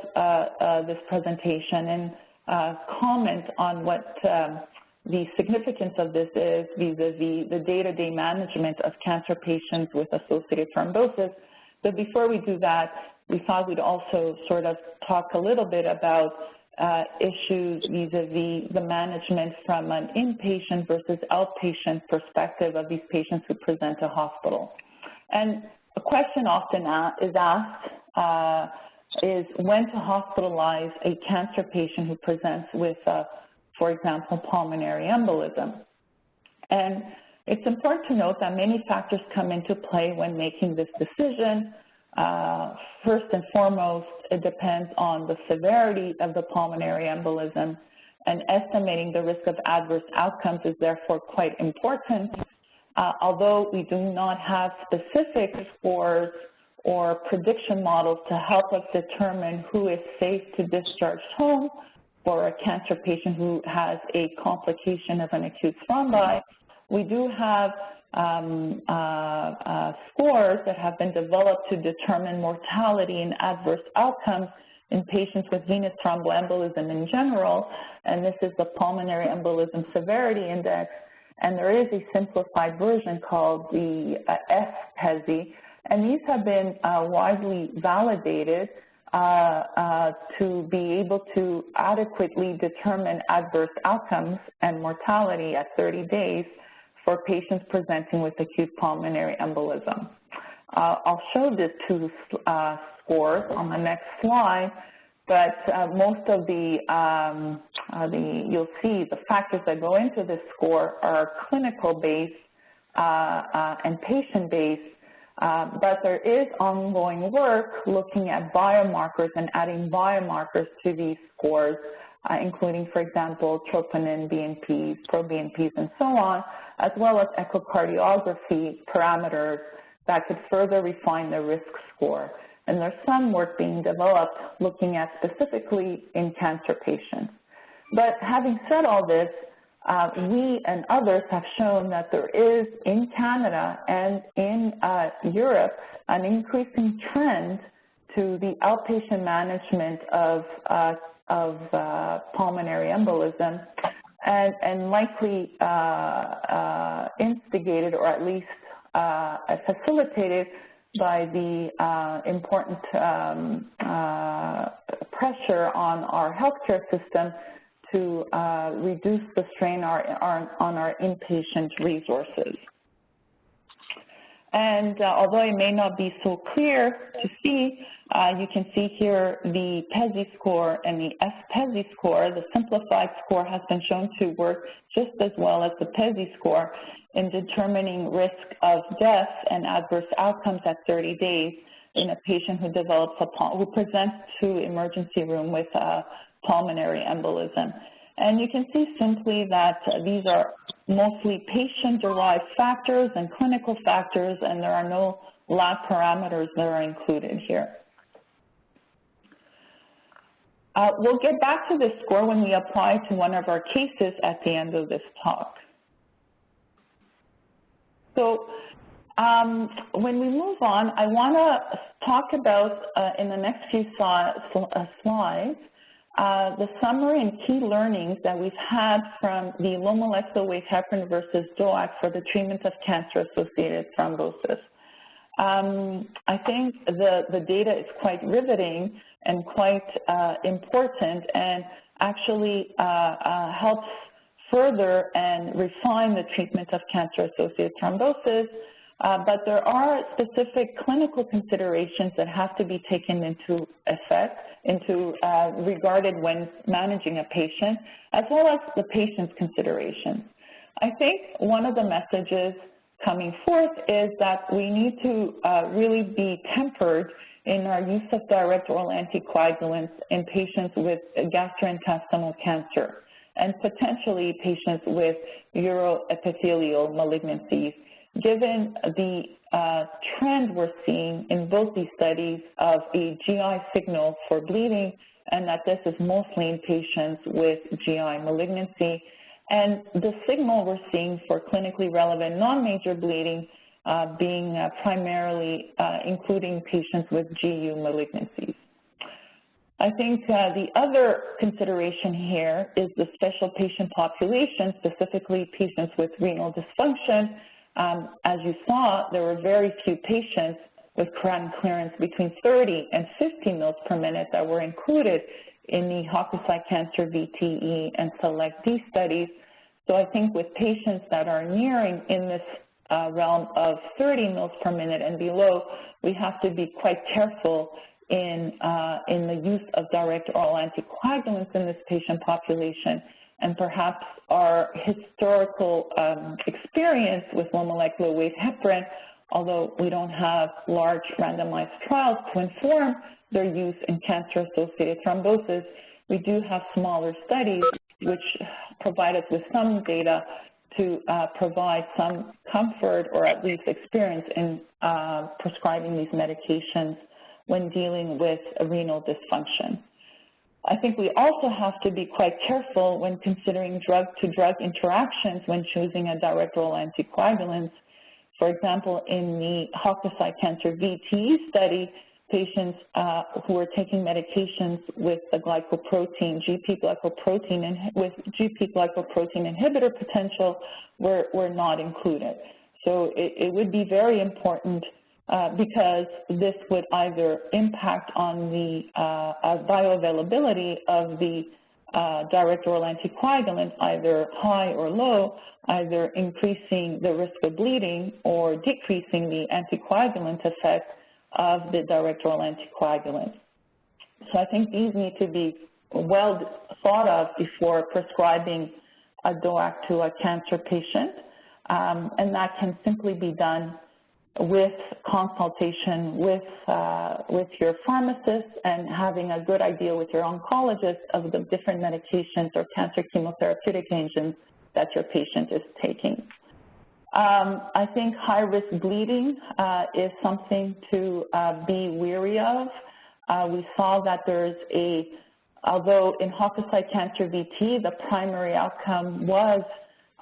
this presentation and comment on what the significance of this is vis-a-vis the day-to-day management of cancer patients with associated thrombosis. But before we do that, we thought we'd also sort of talk a little bit about issues vis-a-vis the management from an inpatient versus outpatient perspective of these patients who present to hospital. And a question often is asked is when to hospitalize a cancer patient who presents with, for example, pulmonary embolism. And it's important to note that many factors come into play when making this decision. First and foremost, it depends on the severity of the pulmonary embolism, and estimating the risk of adverse outcomes is therefore quite important. Although we do not have specific scores or prediction models to help us determine who is safe to discharge home for a cancer patient who has a complication of an acute thrombi, we do have scores that have been developed to determine mortality and adverse outcomes in patients with venous thromboembolism in general, and this is the Pulmonary Embolism Severity Index, and there is a simplified version called the SPESI, and these have been widely validated to be able to adequately determine adverse outcomes and mortality at 30 days for patients presenting with acute pulmonary embolism. I'll show the two scores on the next slide, but most of you'll see the factors that go into this score are clinical-based and patient-based, but there is ongoing work looking at biomarkers and adding biomarkers to these scores, including, for example, troponin, BNPs, pro-BNPs, and so on, as well as echocardiography parameters that could further refine the risk score. And there's some work being developed looking at specifically in cancer patients. But having said all this, we and others have shown that there is in Canada and in Europe an increasing trend to the outpatient management of pulmonary embolism, and likely instigated or at least facilitated by the important pressure on our healthcare system to reduce the strain on our inpatient resources. And although it may not be so clear to see, you can see here the PESI score and the SPESI score. The simplified score has been shown to work just as well as the PESI score in determining risk of death and adverse outcomes at 30 days in a patient who who presents to emergency room with pulmonary embolism. And you can see simply that these are mostly patient-derived factors and clinical factors, and there are no lab parameters that are included here. We'll get back to this score when we apply it to one of our cases at the end of this talk. So When we move on, I want to talk about, in the next few slides, the summary and key learnings that we've had from the low molecular weight heparin versus DOAC for the treatment of cancer-associated thrombosis. I think the data is quite riveting and quite important, and actually helps further and refine the treatment of cancer-associated thrombosis. But there are specific clinical considerations that have to be taken into regarded when managing a patient, as well as the patient's considerations. I think one of the messages coming forth is that we need to really be tempered in our use of direct oral anticoagulants in patients with gastrointestinal cancer and potentially patients with uroepithelial malignancies, given the trend we're seeing in both these studies of a GI signal for bleeding, and that this is mostly in patients with GI malignancy, and the signal we're seeing for clinically relevant non-major bleeding being primarily including patients with GU malignancies. I think the other consideration here is the special patient population, specifically patients with renal dysfunction. As you saw, there were very few patients with creatinine clearance between 30 and 50 mils per minute that were included in the Hokusai Cancer VTE and SELECT-D studies. So I think with patients that are nearing in this realm of 30 mils per minute and below, we have to be quite careful in the use of direct oral anticoagulants in this patient population. And perhaps our historical experience with low molecular weight heparin, although we don't have large randomized trials to inform their use in cancer-associated thrombosis, we do have smaller studies which provide us with some data to provide some comfort or at least experience in prescribing these medications when dealing with renal dysfunction. I think we also have to be quite careful when considering drug-to-drug interactions when choosing a direct oral anticoagulant. For example, in the Hokusai Cancer VTE study, patients who were taking medications with the glycoprotein, GP glycoprotein, and with GP glycoprotein inhibitor potential were not included. So it would be very important because this would either impact on the bioavailability of the direct oral anticoagulant, either high or low, either increasing the risk of bleeding or decreasing the anticoagulant effect of the direct oral anticoagulant. So I think these need to be well thought of before prescribing a DOAC to a cancer patient, and that can simply be done with consultation with your pharmacist and having a good idea with your oncologist of the different medications or cancer chemotherapeutic agents that your patient is taking. I think high-risk bleeding is something to be wary of. We saw that there's although in Hokusai Cancer VT, the primary outcome was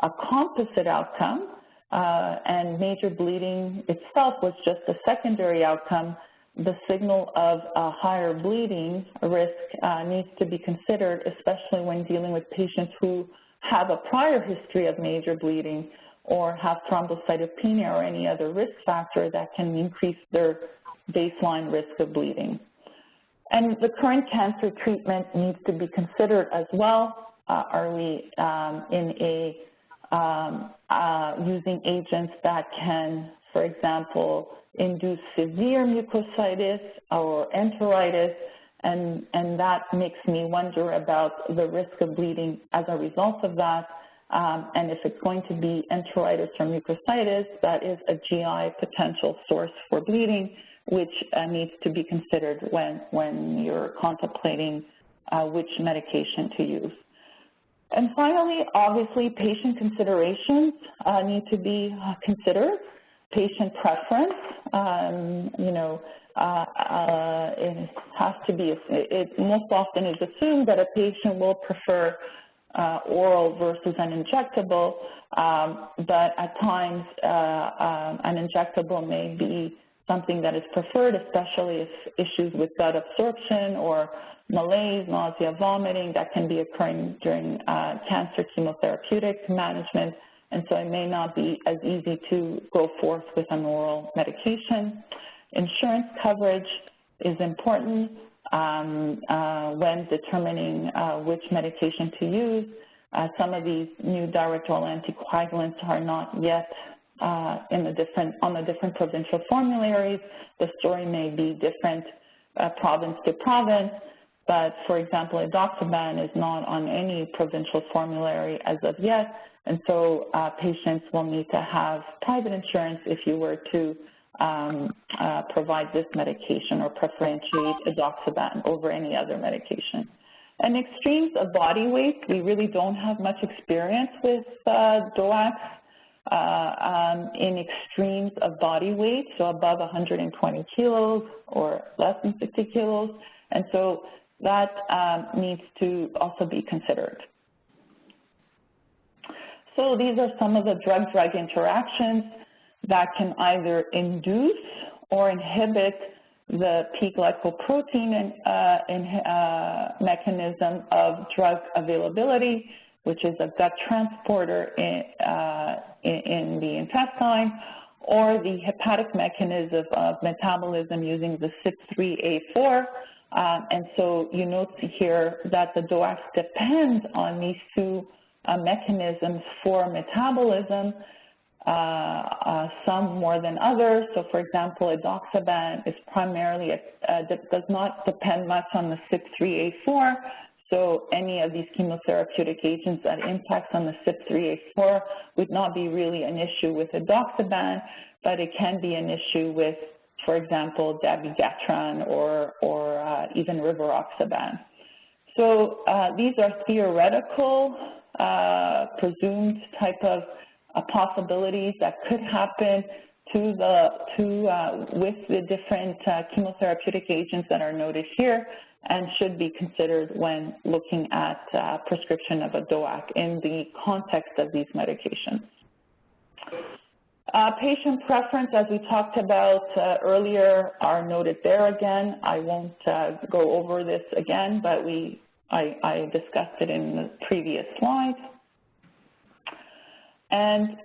a composite outcome, and major bleeding itself was just a secondary outcome, the signal of a higher bleeding risk needs to be considered, especially when dealing with patients who have a prior history of major bleeding or have thrombocytopenia or any other risk factor that can increase their baseline risk of bleeding. And the current cancer treatment needs to be considered as well. Are we using agents that can, for example, induce severe mucositis or enteritis, and that makes me wonder about the risk of bleeding as a result of that. And if it's going to be enteritis or mucositis, that is a GI potential source for bleeding, which needs to be considered when you're contemplating which medication to use. And finally, obviously, patient considerations need to be considered. Patient preference, it has to be, it most often is assumed that a patient will prefer oral versus an injectable, but at times an injectable may be something that is preferred, especially if issues with gut absorption or malaise, nausea, vomiting that can be occurring during cancer chemotherapeutic management, and so it may not be as easy to go forth with an oral medication. Insurance coverage is important when determining which medication to use. Some of these new direct oral anticoagulants are not yet on the different provincial formularies. The story may be different province to province, but for example, edoxaban is not on any provincial formulary as of yet, and so patients will need to have private insurance if you were to provide this medication or preferentiate edoxaban over any other medication. And extremes of body weight, we really don't have much experience with DOACs in extremes of body weight, so above 120 kilos or less than 60 kilos, and so that needs to also be considered. So these are some of the drug-drug interactions that can either induce or inhibit the P-glycoprotein mechanism of drug availability, which is a gut transporter in the intestine, or the hepatic mechanism of metabolism using the CYP3A4. And so you note here that the DOACs depend on these two mechanisms for metabolism, some more than others. So for example, edoxaban is primarily, does not depend much on the CYP3A4. So any of these chemotherapeutic agents that impacts on the CYP3A4 would not be really an issue with edoxaban, but it can be an issue with, for example, dabigatran or even rivaroxaban. So these are theoretical, presumed type of possibilities that could happen with the different chemotherapeutic agents that are noted here, and should be considered when looking at prescription of a DOAC in the context of these medications. Patient preference, as we talked about earlier, are noted there again. I won't go over this again, but I discussed it in the previous slide. And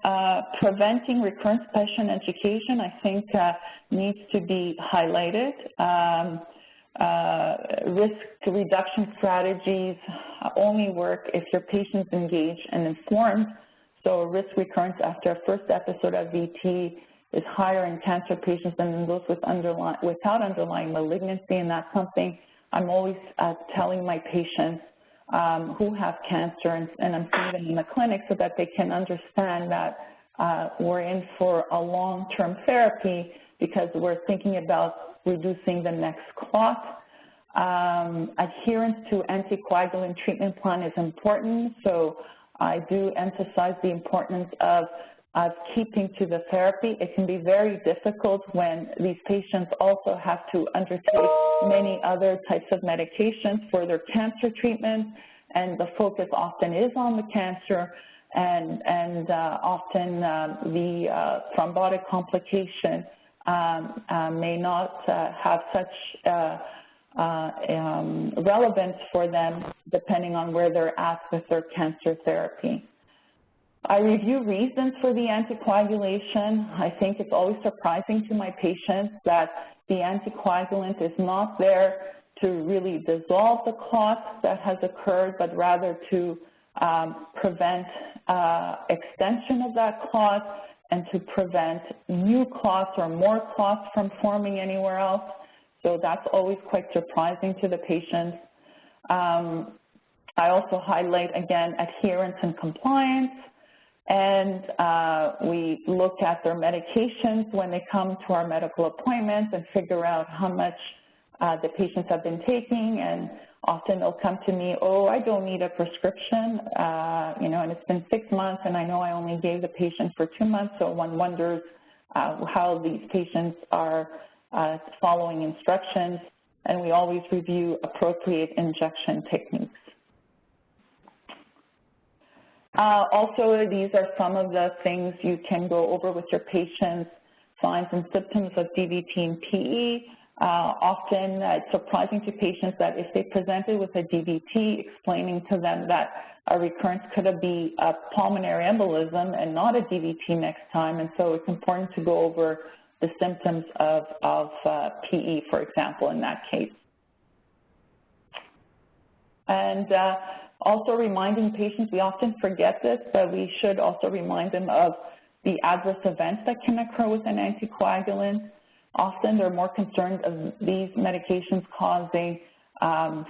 preventing recurrent patient education, I think, needs to be highlighted. Risk reduction strategies only work if your patient's engaged and informed. So risk recurrence after a first episode of VT is higher in cancer patients than in those without underlying malignancy, and that's something I'm always telling my patients who have cancer, and I'm seeing them in the clinic so that they can understand that we're in for a long-term therapy because we're thinking about reducing the next clot. Adherence to anticoagulant treatment plan is important, so I do emphasize the importance of keeping to the therapy. It can be very difficult when these patients also have to undertake many other types of medications for their cancer treatment, and the focus often is on the cancer, and often the thrombotic complication may not have such relevance for them depending on where they're at with their cancer therapy. I review reasons for the anticoagulation. I think it's always surprising to my patients that the anticoagulant is not there to really dissolve the clot that has occurred, but rather to prevent extension of that clot and to prevent new clots or more clots from forming anywhere else. So that's always quite surprising to the patients. I also highlight, again, adherence and compliance. And we look at their medications when they come to our medical appointments and figure out how much the patients have been taking. And often they'll come to me, oh, I don't need a prescription, and it's been 6 months and I know I only gave the patient for 2 months. So one wonders how these patients are following instructions. And we always review appropriate injection techniques. Also, these are some of the things you can go over with your patients, signs and symptoms of DVT and PE. Often it's surprising to patients that if they presented with a DVT, explaining to them that a recurrence could be a pulmonary embolism and not a DVT next time, and so it's important to go over the symptoms of PE, for example, in that case. And also reminding patients, we often forget this, but we should also remind them of the adverse events that can occur with an anticoagulant. Often they're more concerned of these medications causing,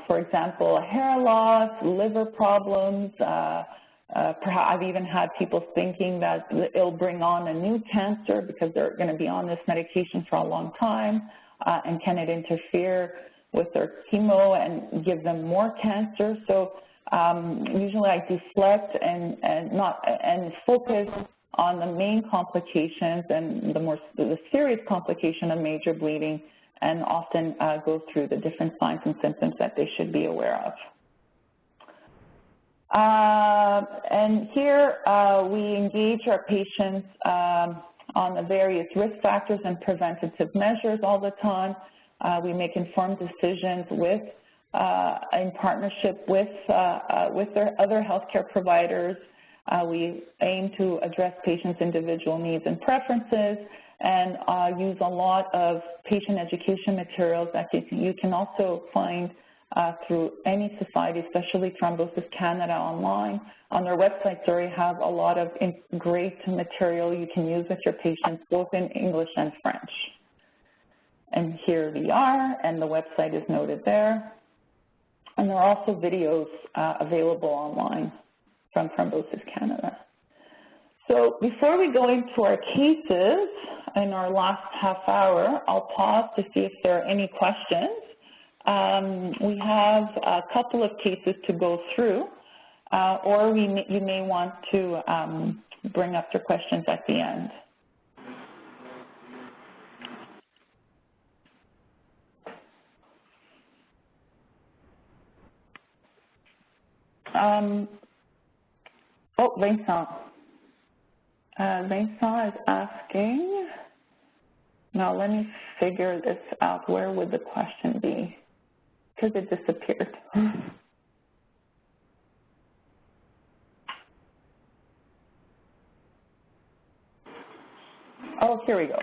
for example, hair loss, liver problems. Perhaps I've even had people thinking that it'll bring on a new cancer because they're going to be on this medication for a long time, and can it interfere with their chemo and give them more cancer? So usually I deflect and focus on the main complications and the serious complication of major bleeding, and often go through the different signs and symptoms that they should be aware of. And here we engage our patients on the various risk factors and preventative measures all the time. We make informed decisions in partnership with their other healthcare providers. We aim to address patients' individual needs and preferences, and use a lot of patient education materials that you can also find through any society, especially Thrombosis Canada online. On their website, they have a lot of great material you can use with your patients, both in English and French. And here we are, and the website is noted there. And there are also videos available online from Thrombosis Canada. So before we go into our cases in our last half hour, I'll pause to see if there are any questions. We have a couple of cases to go through, or you may want to bring up your questions at the end. Oh, Vincent. Vincent is asking, now let me figure this out. Where would the question be? Because it disappeared. Oh, here we go.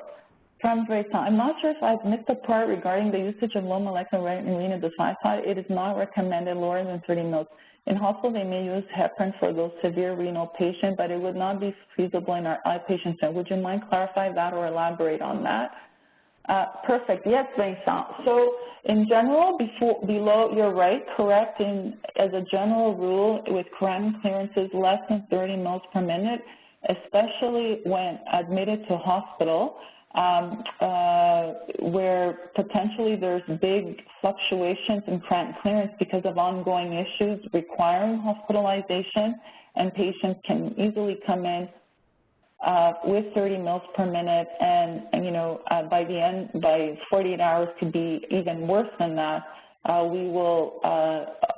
From Vincent, I'm not sure if I've missed a part regarding the usage of low molecular weight in renal. It is not recommended lower than 30 mL. In hospital, they may use heparin for those severe renal patients, but it would not be feasible in our outpatient center. Would you mind clarify that or elaborate on that? Perfect. Yes, Vincent. So in general, below, you're right, correct. As a general rule, with creatinine clearances less than 30 mL per minute, especially when admitted to hospital, where potentially there's big fluctuations in creatinine clearance because of ongoing issues requiring hospitalization, and patients can easily come in with 30 mL per minute, and you know, by 48 hours could be even worse than that. We will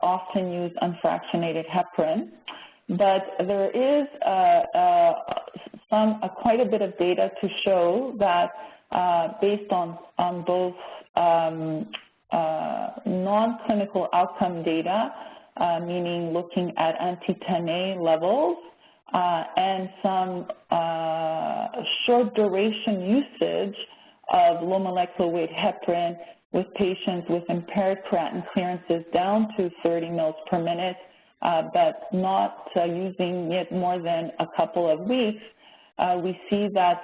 often use unfractionated heparin, but there is quite a bit of data to show that based on both non-clinical outcome data, meaning looking at anti-10A levels, and some short duration usage of low molecular weight heparin with patients with impaired creatinine clearances down to 30 mL per minute, but not using it more than a couple of weeks, we see that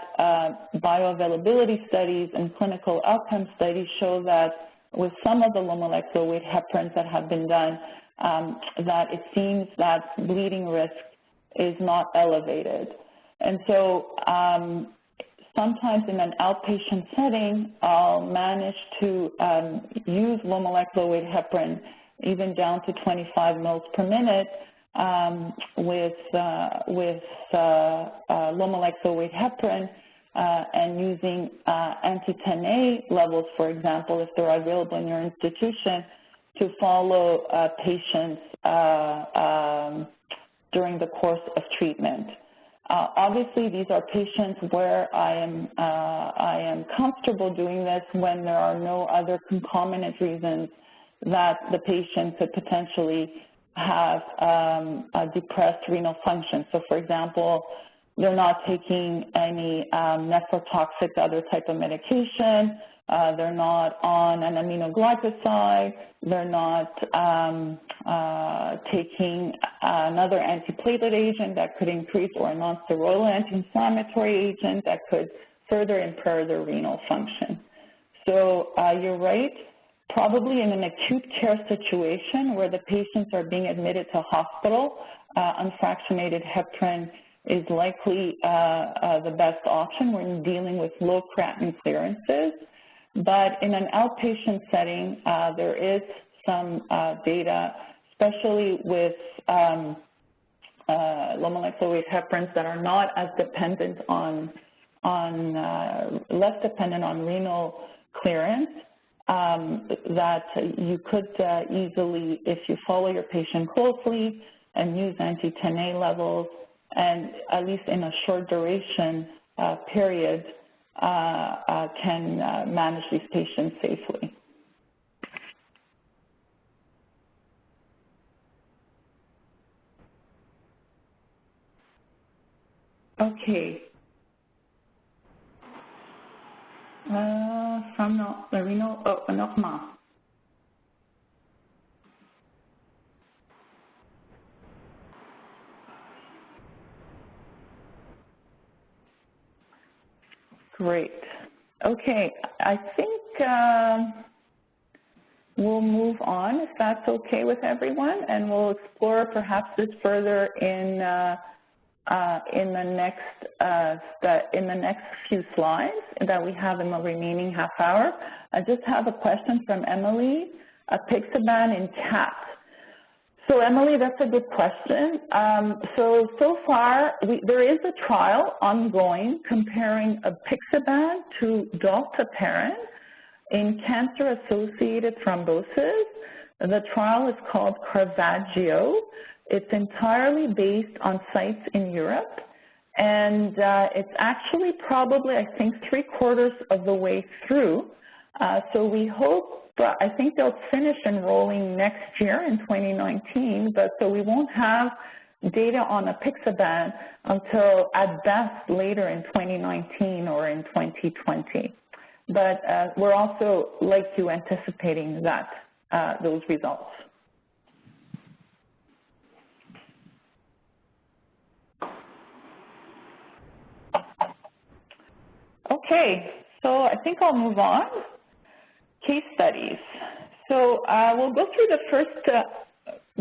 bioavailability studies and clinical outcome studies show that with some of the low molecular weight heparins that have been done, that it seems that bleeding risk is not elevated. And so sometimes in an outpatient setting, I'll manage to use low molecular weight heparin even down to 25 mL per minute with low molecular weight heparin and using anti-10A levels, for example, if they're available in your institution, to follow patients during the course of treatment. Obviously, these are patients where I am comfortable doing this when there are no other concomitant reasons that the patient could potentially have a depressed renal function. So, for example, they're not taking any nephrotoxic other type of medication, they're not on an aminoglycoside, they're not taking another antiplatelet agent that could increase, or a non-steroidal anti-inflammatory agent that could further impair their renal function. So you're right, probably in an acute care situation where the patients are being admitted to hospital, unfractionated heparin is likely the best option when dealing with low creatinine clearances. But in an outpatient setting, there is some data, especially with low molecular weight heparins that are not as dependent on less dependent on renal clearance, that you could easily, if you follow your patient closely and use anti-10A levels, and at least in a short duration period, can manage these patients safely. Okay. From the renal, Norma. Great. Okay, I think we'll move on, if that's okay with everyone, and we'll explore perhaps this further in the next few slides that we have in the remaining half hour. I just have a question from Emily. Apixaban in cats. So Emily, that's a good question. So far, there is a trial ongoing comparing apixaban to dalteparin in cancer-associated thrombosis. The trial is called Caravaggio. It's entirely based on sites in Europe, and it's actually probably, I think, 3/4 of the way through. So we hope, I think they'll finish enrolling next year in 2019, but so we won't have data on apixaban until at best later in 2019 or in 2020. But we're also, like you, anticipating that, those results. Okay, so I think I'll move on. Case studies. So we'll go through the first,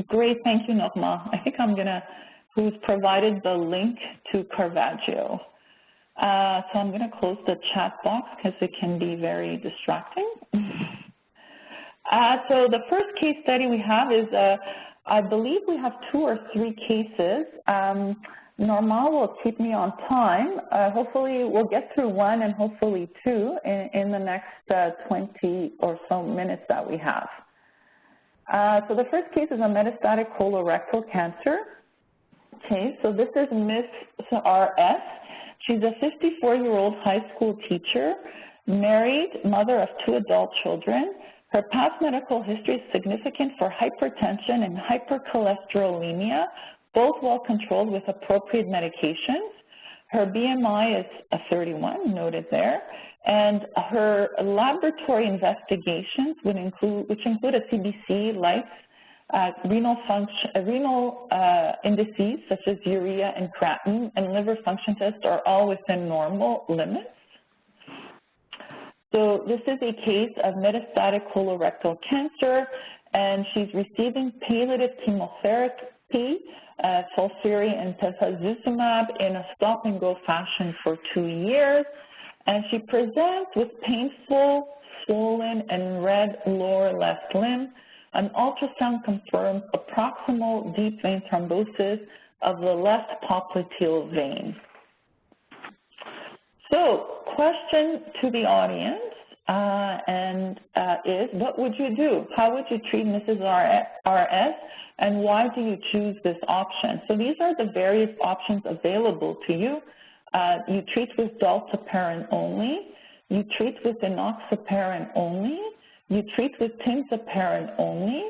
great, thank you, Norma. I think I'm gonna, who's provided the link to Caravaggio. So I'm gonna close the chat box because it can be very distracting. So the first case study we have is, I believe we have 2 or 3 cases. Norma will keep me on time. Hopefully we'll get through 1 and hopefully 2 in the next 20 or so minutes that we have. So the first case is a metastatic colorectal cancer. Okay, so this is Miss R.S. She's a 54-year-old high school teacher, married, mother of 2 adult children. Her past medical history is significant for hypertension and hypercholesterolemia, both well controlled with appropriate medications. Her BMI is 31, noted there, and her laboratory investigations would include, which include a CBC, lights, renal indices such as urea and creatinine, and liver function tests are all within normal limits. So this is a case of metastatic colorectal cancer, and she's receiving palliative chemotherapy, FOLFIRI and tafasitamab in a stop-and-go fashion for 2 years, and she presents with painful, swollen, and red lower left limb. An ultrasound confirms a proximal deep vein thrombosis of the left popliteal vein. So, question to the audience, and is, what would you do? How would you treat Mrs. RS, and why do you choose this option? So these are the various options available to you. You treat with dalteparin only, you treat with enoxaparin only, you treat with tinzaparin only,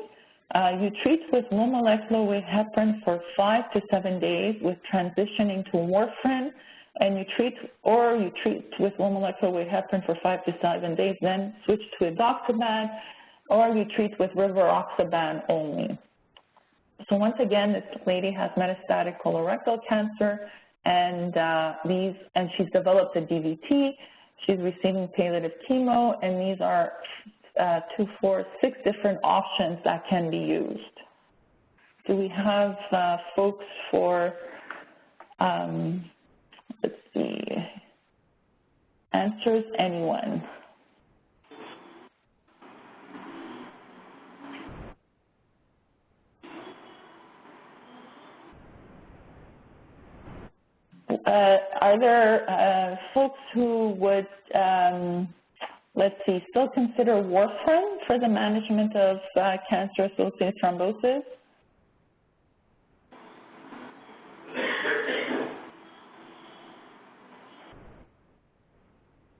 you treat with low molecular weight heparin for 5 to 7 days with transitioning to warfarin, and you treat with low molecular weight heparin for 5 to 7 days, then switch to edoxaban, or you treat with rivaroxaban only. So once again, this lady has metastatic colorectal cancer, and she's developed a DVT. She's receiving palliative chemo, and these are 2, 4, 6 different options that can be used. Do we have folks for, let's see, answers, anyone? Are there folks who would, let's see, still consider warfarin for the management of cancer-associated thrombosis?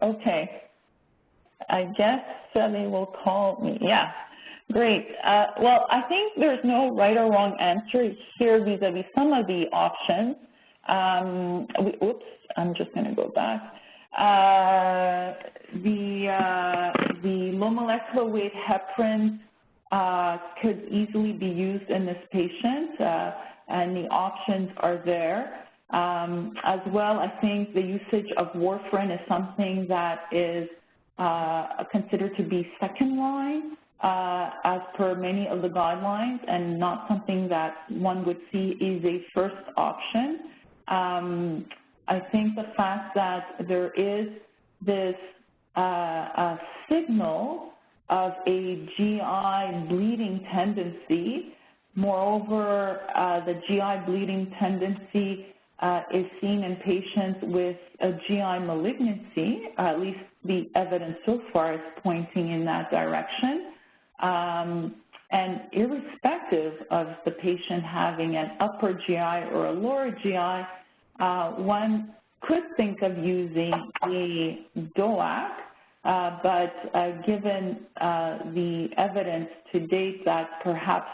Okay. I guess they will call me. Yeah. Great. Well, I think there's no right or wrong answer here vis-a-vis some of the options. Oops, I'm just going to go back. The low molecular weight heparin could easily be used in this patient, and the options are there. As well, I think the usage of warfarin is something that is considered to be second line as per many of the guidelines, and not something that one would see is a first option. I think the fact that there is this signal of a GI bleeding tendency, moreover, the GI bleeding tendency is seen in patients with a GI malignancy, at least the evidence so far is pointing in that direction. And irrespective of the patient having an upper GI or a lower GI, one could think of using a DOAC, but given the evidence to date that perhaps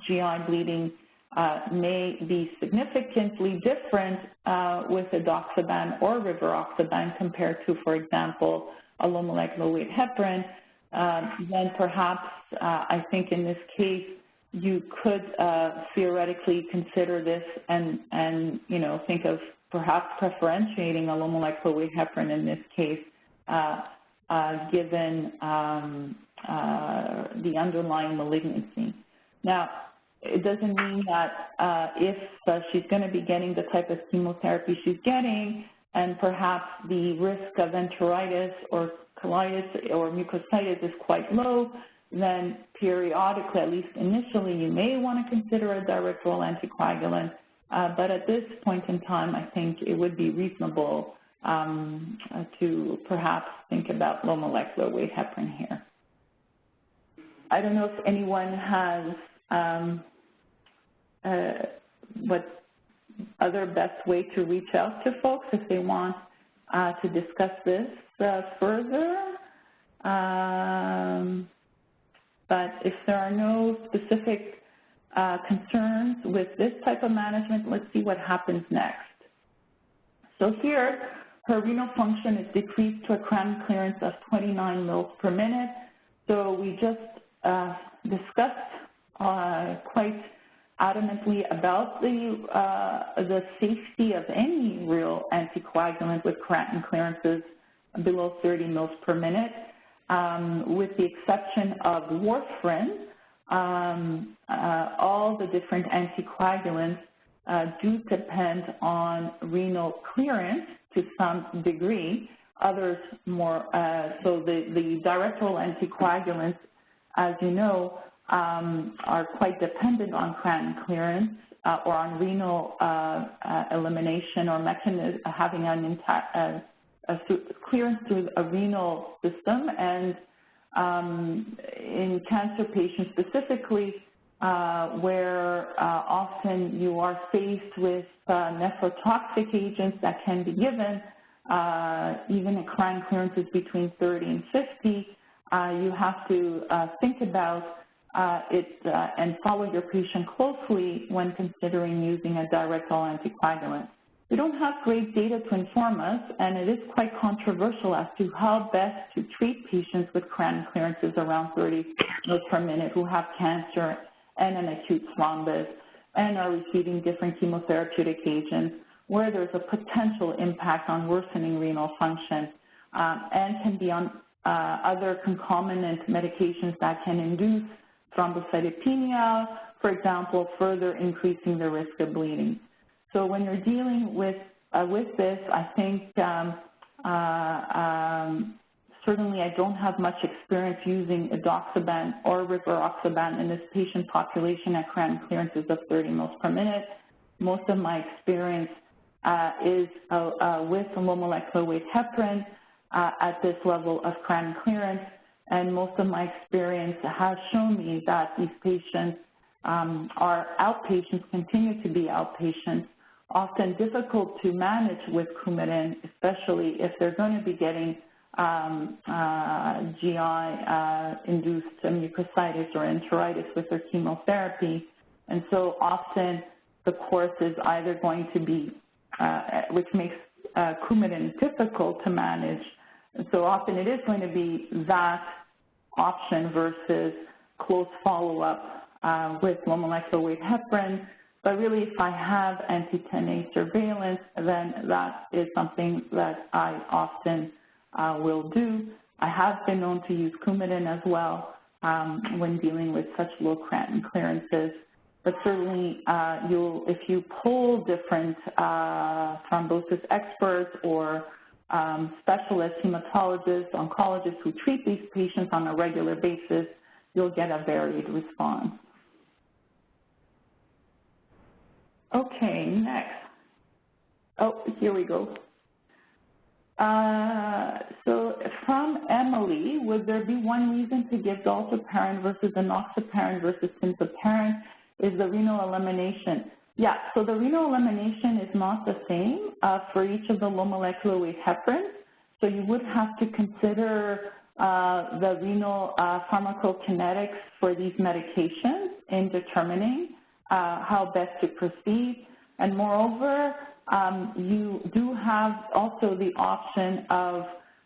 GI bleeding may be significantly different with edoxaban or rivaroxaban compared to, for example, a low molecular weight heparin, then perhaps I think in this case you could theoretically consider this and you know, think of perhaps preferentiating a low molecular weight heparin in this case, given the underlying malignancy. Now, it doesn't mean that if she's going to be getting the type of chemotherapy she's getting, and perhaps the risk of enteritis or colitis or mucositis is quite low, then periodically, at least initially, you may want to consider a direct oral anticoagulant. But at this point in time, I think it would be reasonable to perhaps think about low molecular weight heparin here. I don't know if anyone has what other best way to reach out to folks if they want to discuss this further. But if there are no specific concerns with this type of management, let's see what happens next. So here, her renal function is decreased to a creatinine clearance of 29 mils per minute. So we just discussed quite adamantly about the safety of any real anticoagulant with creatinine clearances below 30 mils per minute, with the exception of warfarin. All the different anticoagulants do depend on renal clearance to some degree, others more. So the direct oral anticoagulants, as you know, are quite dependent on creatinine clearance or on renal elimination or mechanism, having an clearance through a renal system, and in cancer patients specifically, where often you are faced with nephrotoxic agents that can be given, even at creatinine clearances between 30 and 50, you have to think about it and follow your patient closely when considering using a direct oral anticoagulant. We don't have great data to inform us, and it is quite controversial as to how best to treat patients with creatinine clearances around 30 mL per minute who have cancer and an acute thrombus and are receiving different chemotherapeutic agents where there's a potential impact on worsening renal function and can be on other concomitant medications that can induce thrombocytopenia, for example, further increasing the risk of bleeding. So when you're dealing with this, I think certainly I don't have much experience using edoxaban or rivaroxaban in this patient population at creatinine clearances of 30 mL per minute. Most of my experience is with low molecular weight heparin at this level of creatinine clearance, and most of my experience has shown me that these patients are outpatients, continue to be outpatients, often difficult to manage with Coumadin, especially if they're going to be getting GI-induced mucositis or enteritis with their chemotherapy. And so often the course is either going to be, which makes Coumadin difficult to manage. And so often it is going to be that option versus close follow-up with low molecular weight heparin. But really, if I have anti-10A surveillance, then that is something that I often will do. I have been known to use Coumadin as well when dealing with such low creatinine clearances. But certainly, if you poll different thrombosis experts or specialists, hematologists, oncologists who treat these patients on a regular basis, you'll get a varied response. Okay, next. Oh, here we go. So from Emily, would there be one reason to give dalteparin versus enoxaparin versus synthoparin is the renal elimination? Yeah, so the renal elimination is not the same for each of the low molecular weight heparins. So you would have to consider the renal pharmacokinetics for these medications in determining how best to proceed. And moreover, you do have also the option of,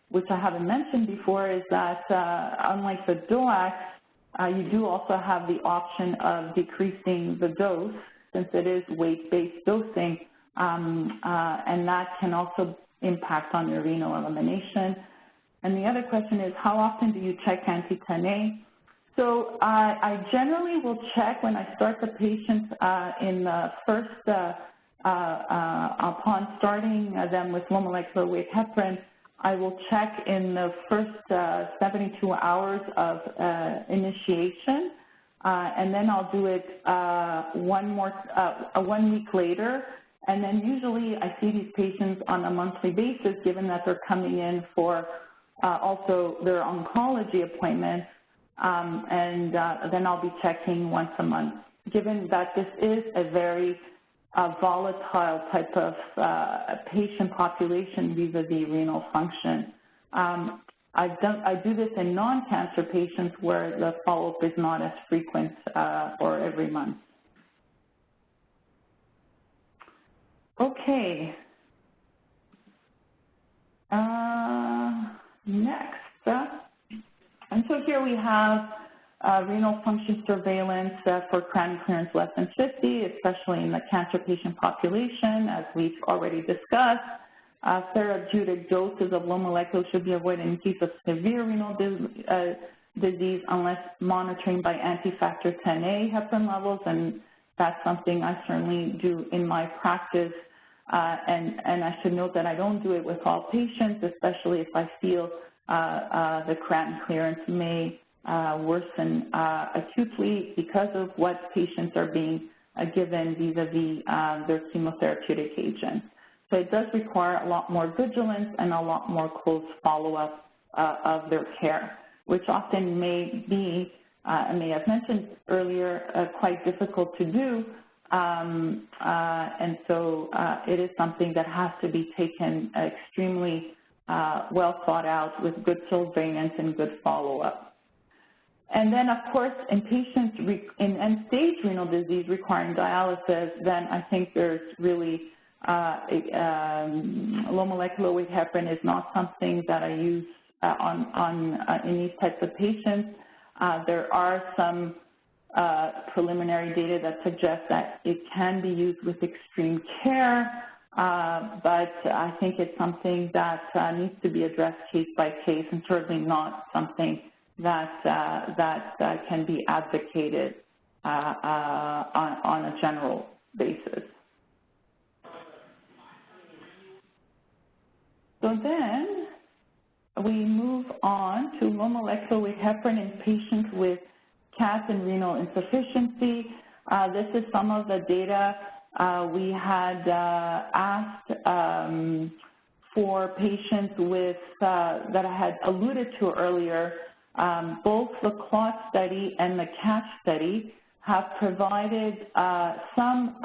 which I haven't mentioned before, is that unlike the DOACs, you do also have the option of decreasing the dose since it is weight-based dosing, and that can also impact on your renal elimination. And the other question is, how often do you check anti-10A? So I generally will check when I start the patient in the first, upon starting them with low molecular weight heparin, I will check in the first 72 hours of initiation, and then I'll do it 1 week later. And then usually I see these patients on a monthly basis, given that they're coming in for also their oncology appointments. And then I'll be checking once a month, given that this is a very volatile type of patient population vis-a-vis renal function. I do this in non-cancer patients where the follow-up is not as frequent or every month. Okay. Next. And so here we have renal function surveillance for creatinine clearance less than 50, especially in the cancer patient population, as we've already discussed. Therapeutic doses of low molecular should be avoided in case of severe renal disease unless monitoring by anti-factor 10A heparin levels, and that's something I certainly do in my practice. And I should note that I don't do it with all patients, especially if I feel the creatinine clearance may worsen acutely because of what patients are being given vis-a-vis their chemotherapeutic agents. So it does require a lot more vigilance and a lot more close follow-up of their care. which often may be, and may have mentioned earlier, quite difficult to do. And so it is something that has to be taken extremely well thought out with good surveillance and good follow-up. And then, of course, in patients in end-stage renal disease requiring dialysis, then I think there's really low molecular weight heparin is not something that I use in these types of patients. There are some preliminary data that suggest that it can be used with extreme care, but I think it's something that needs to be addressed case by case, and certainly not something that can be advocated on a general basis. So then we move on to low molecular weight heparin in patients with CAS and renal insufficiency. This is some of the data we had asked for patients with that I had alluded to earlier. Both the CLOT study and the CATCH study have provided some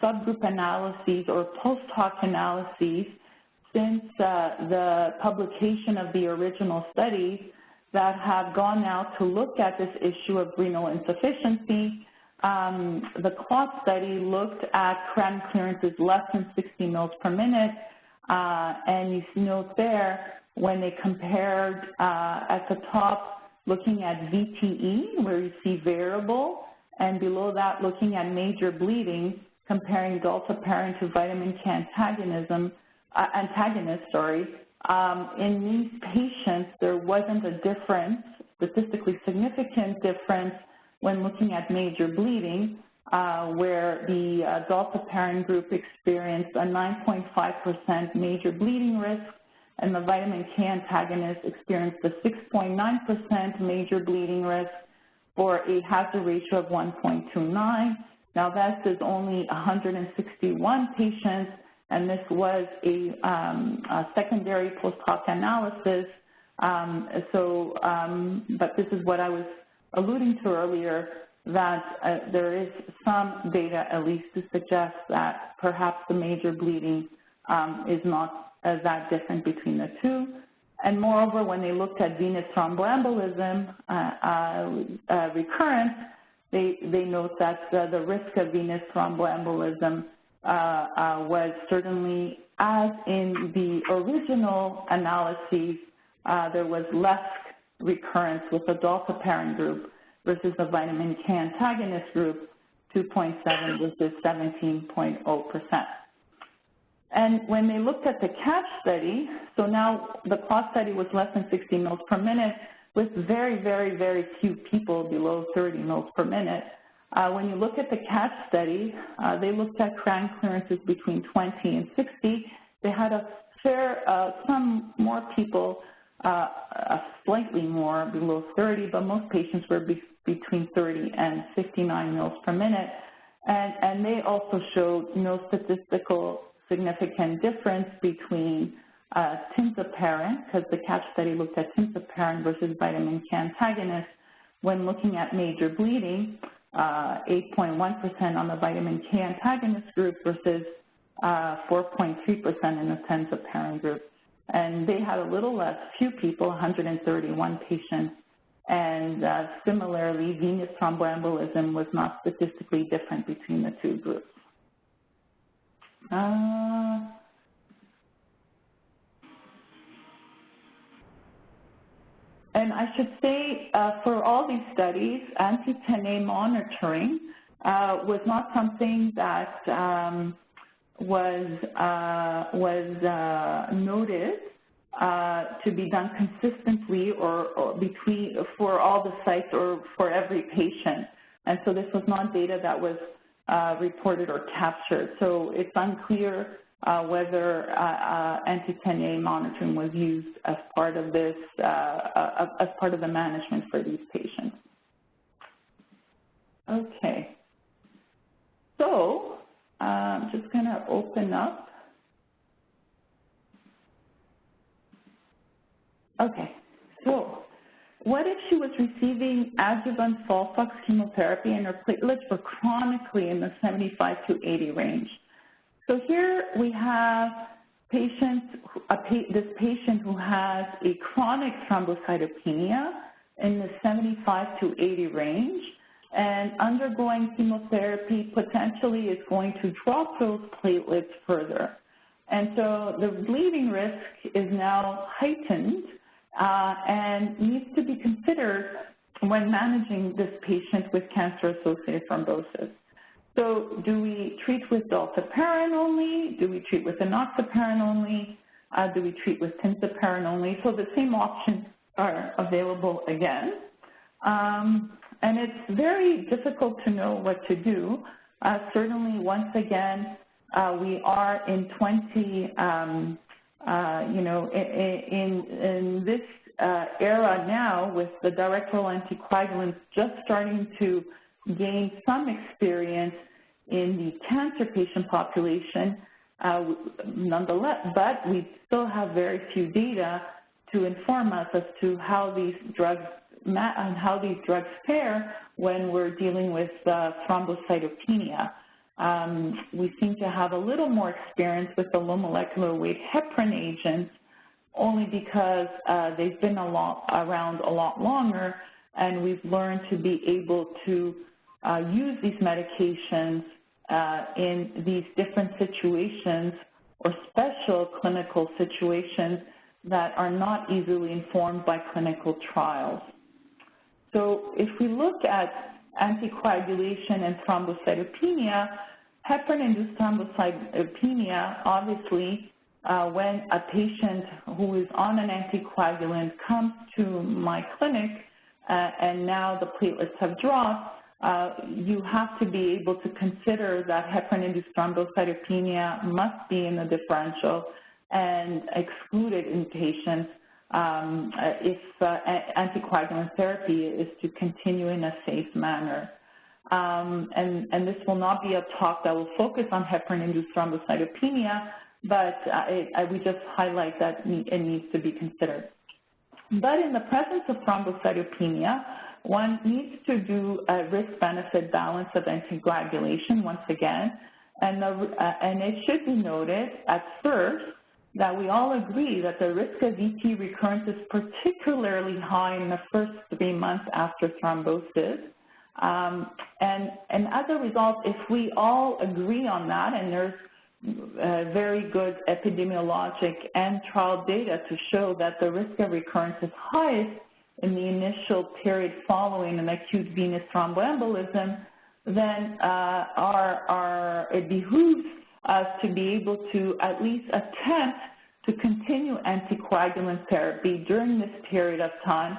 subgroup analyses or post-hoc analyses since the publication of the original studies that have gone out to look at this issue of renal insufficiency. The CLOT study looked at creatinine clearances less than 60 mils per minute, and you note there when they compared at the top looking at VTE, where you see variable, and below that looking at major bleeding, comparing dalteparin to vitamin K antagonist. In these patients, there wasn't a difference, statistically significant difference, when looking at major bleeding, where the dalteparin group experienced a 9.5% major bleeding risk, and the vitamin K antagonist experienced a 6.9% major bleeding risk for a hazard ratio of 1.29. Now, that is only 161 patients, and this was a secondary post-hoc analysis. But this is what I was alluding to earlier, that there is some data at least to suggest that perhaps the major bleeding is not that different between the two. And moreover, when they looked at venous thromboembolism recurrence, they note that the risk of venous thromboembolism was certainly, as in the original analyses, there was less recurrence with the dalteparin group versus the vitamin K antagonist group, 2.7 versus 17.0%. And when they looked at the CATCH study, so now the CLOT study was less than 60 mils per minute with very, very, very few people below 30 mils per minute. When you look at the CATCH study, they looked at creatinine clearances between 20 and 60. They had a fair, some more people, slightly more below 30, but most patients were between 30 and 59 mils per minute. And they also showed no statistical significant difference between tinzaparin, because the CATCH study looked at tinzaparin versus vitamin K antagonist when looking at major bleeding, 8.1% on the vitamin K antagonist group versus 4.3% in the tinzaparin group. And they had a little less, few people, 131 patients. And similarly, venous thromboembolism was not statistically different between the two groups. And I should say, for all these studies, anti-10A monitoring was not something that was noted to be done consistently or for all the sites or for every patient. And so this was not data that was reported or captured. So it's unclear whether anti-10A monitoring was used as part of this, as part of the management for these patients. Okay. So I'm just going to open up. Okay. So what if she was receiving adjuvant FOLFOX chemotherapy and her platelets were chronically in the 75 to 80 range? So here we have this patient who has a chronic thrombocytopenia in the 75 to 80 range, and undergoing chemotherapy potentially is going to drop those platelets further. And so the bleeding risk is now heightened and needs to be considered when managing this patient with cancer-associated thrombosis. So do we treat with dalteparin only? Do we treat with edoxaban only? Do we treat with tinzaparin only? So the same options are available again. And it's very difficult to know what to do. Certainly, once again, we are in in this era now with the direct oral anticoagulants just starting to gain some experience in the cancer patient population, nonetheless, but we still have very few data to inform us as to how these drugs fare when we're dealing with thrombocytopenia. We seem to have a little more experience with the low molecular weight heparin agents only because they've been around a lot longer, and we've learned to be able to use these medications in these different situations or special clinical situations that are not easily informed by clinical trials. So if we look at anticoagulation and thrombocytopenia, heparin-induced thrombocytopenia, obviously, when a patient who is on an anticoagulant comes to my clinic and now the platelets have dropped, you have to be able to consider that heparin-induced thrombocytopenia must be in the differential and excluded in patients if anticoagulant therapy is to continue in a safe manner. And this will not be a talk that will focus on heparin-induced thrombocytopenia, but we just highlight that it needs to be considered. But in the presence of thrombocytopenia, one needs to do a risk-benefit balance of anticoagulation once again, and it should be noted at first that we all agree that the risk of VTE recurrence is particularly high in the first 3 months after thrombosis. And as a result, if we all agree on that, and there's very good epidemiologic and trial data to show that the risk of recurrence is highest in the initial period following an acute venous thromboembolism, then it behooves us to be able to at least attempt to continue anticoagulant therapy during this period of time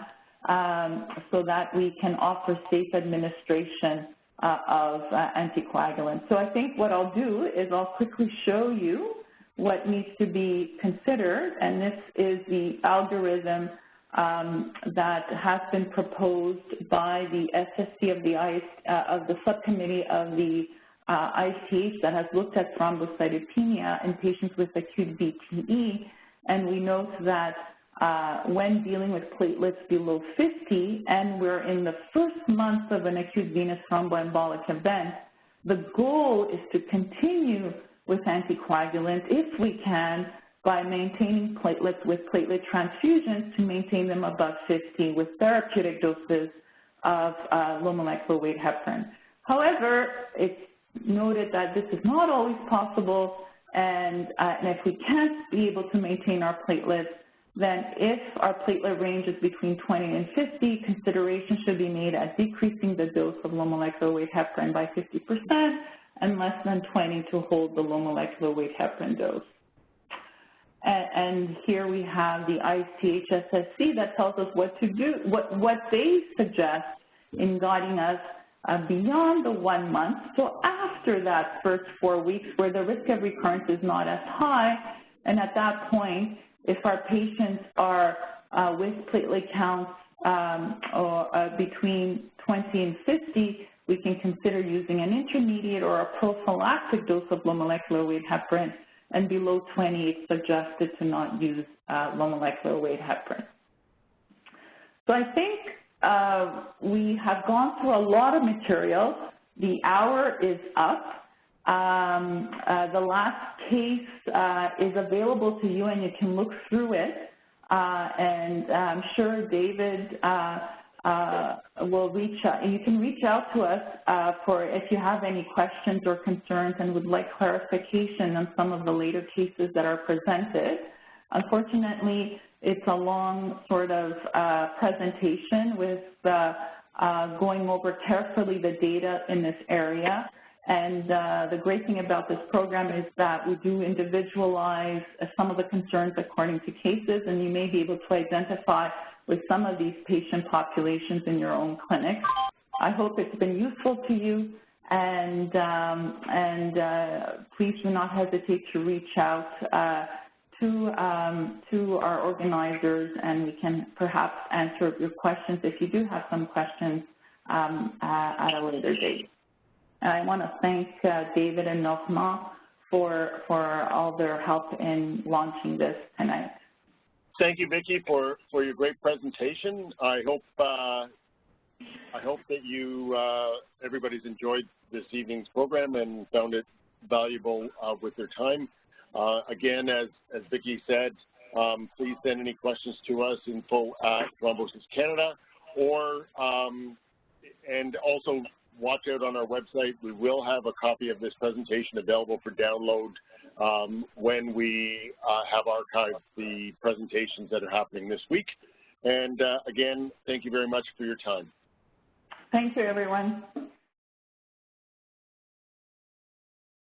so that we can offer safe administration of anticoagulants. So I think what I'll do is I'll quickly show you what needs to be considered, and this is the algorithm that has been proposed by the SSC of the subcommittee of the ICH that has looked at thrombocytopenia in patients with acute VTE, and we note that when dealing with platelets below 50 and we're in the first month of an acute venous thromboembolic event, the goal is to continue with anticoagulant if we can by maintaining platelets with platelet transfusions to maintain them above 50 with therapeutic doses of low molecular weight heparin. However, it's noted that this is not always possible, and if we can't be able to maintain our platelets, then if our platelet range is between 20 and 50, consideration should be made at decreasing the dose of low molecular weight heparin by 50% and less than 20 to hold the low molecular weight heparin dose. And here we have the ICH SSC that tells us what to do, what they suggest in guiding us beyond the 1 month, so after that first 4 weeks where the risk of recurrence is not as high, and at that point, if our patients are with platelet counts between 20 and 50, we can consider using an intermediate or a prophylactic dose of low molecular weight heparin, and below 20, it's suggested to not use low molecular weight heparin. So I think we have gone through a lot of material. The hour is up. The last case is available to you, and you can look through it. And I'm sure David will reach out. You can reach out to us for if you have any questions or concerns and would like clarification on some of the later cases that are presented. Unfortunately, it's a long sort of presentation with going over carefully the data in this area. And the great thing about this program is that we do individualize some of the concerns according to cases, and you may be able to identify with some of these patient populations in your own clinic. I hope it's been useful to you, and please do not hesitate to reach out to our organizers, and we can perhaps answer your questions if you do have some questions at a later date. And I want to thank David and Normand for all their help in launching this tonight. Thank you, Vicki, for your great presentation. I hope that you everybody's enjoyed this evening's program and found it valuable with their time. Again, as Vicki said, please send any questions to us, info@Thrombosis Canada, or and also watch out on our website. We will have a copy of this presentation available for download when we have archived the presentations that are happening this week. And again, thank you very much for your time. Thank you, everyone.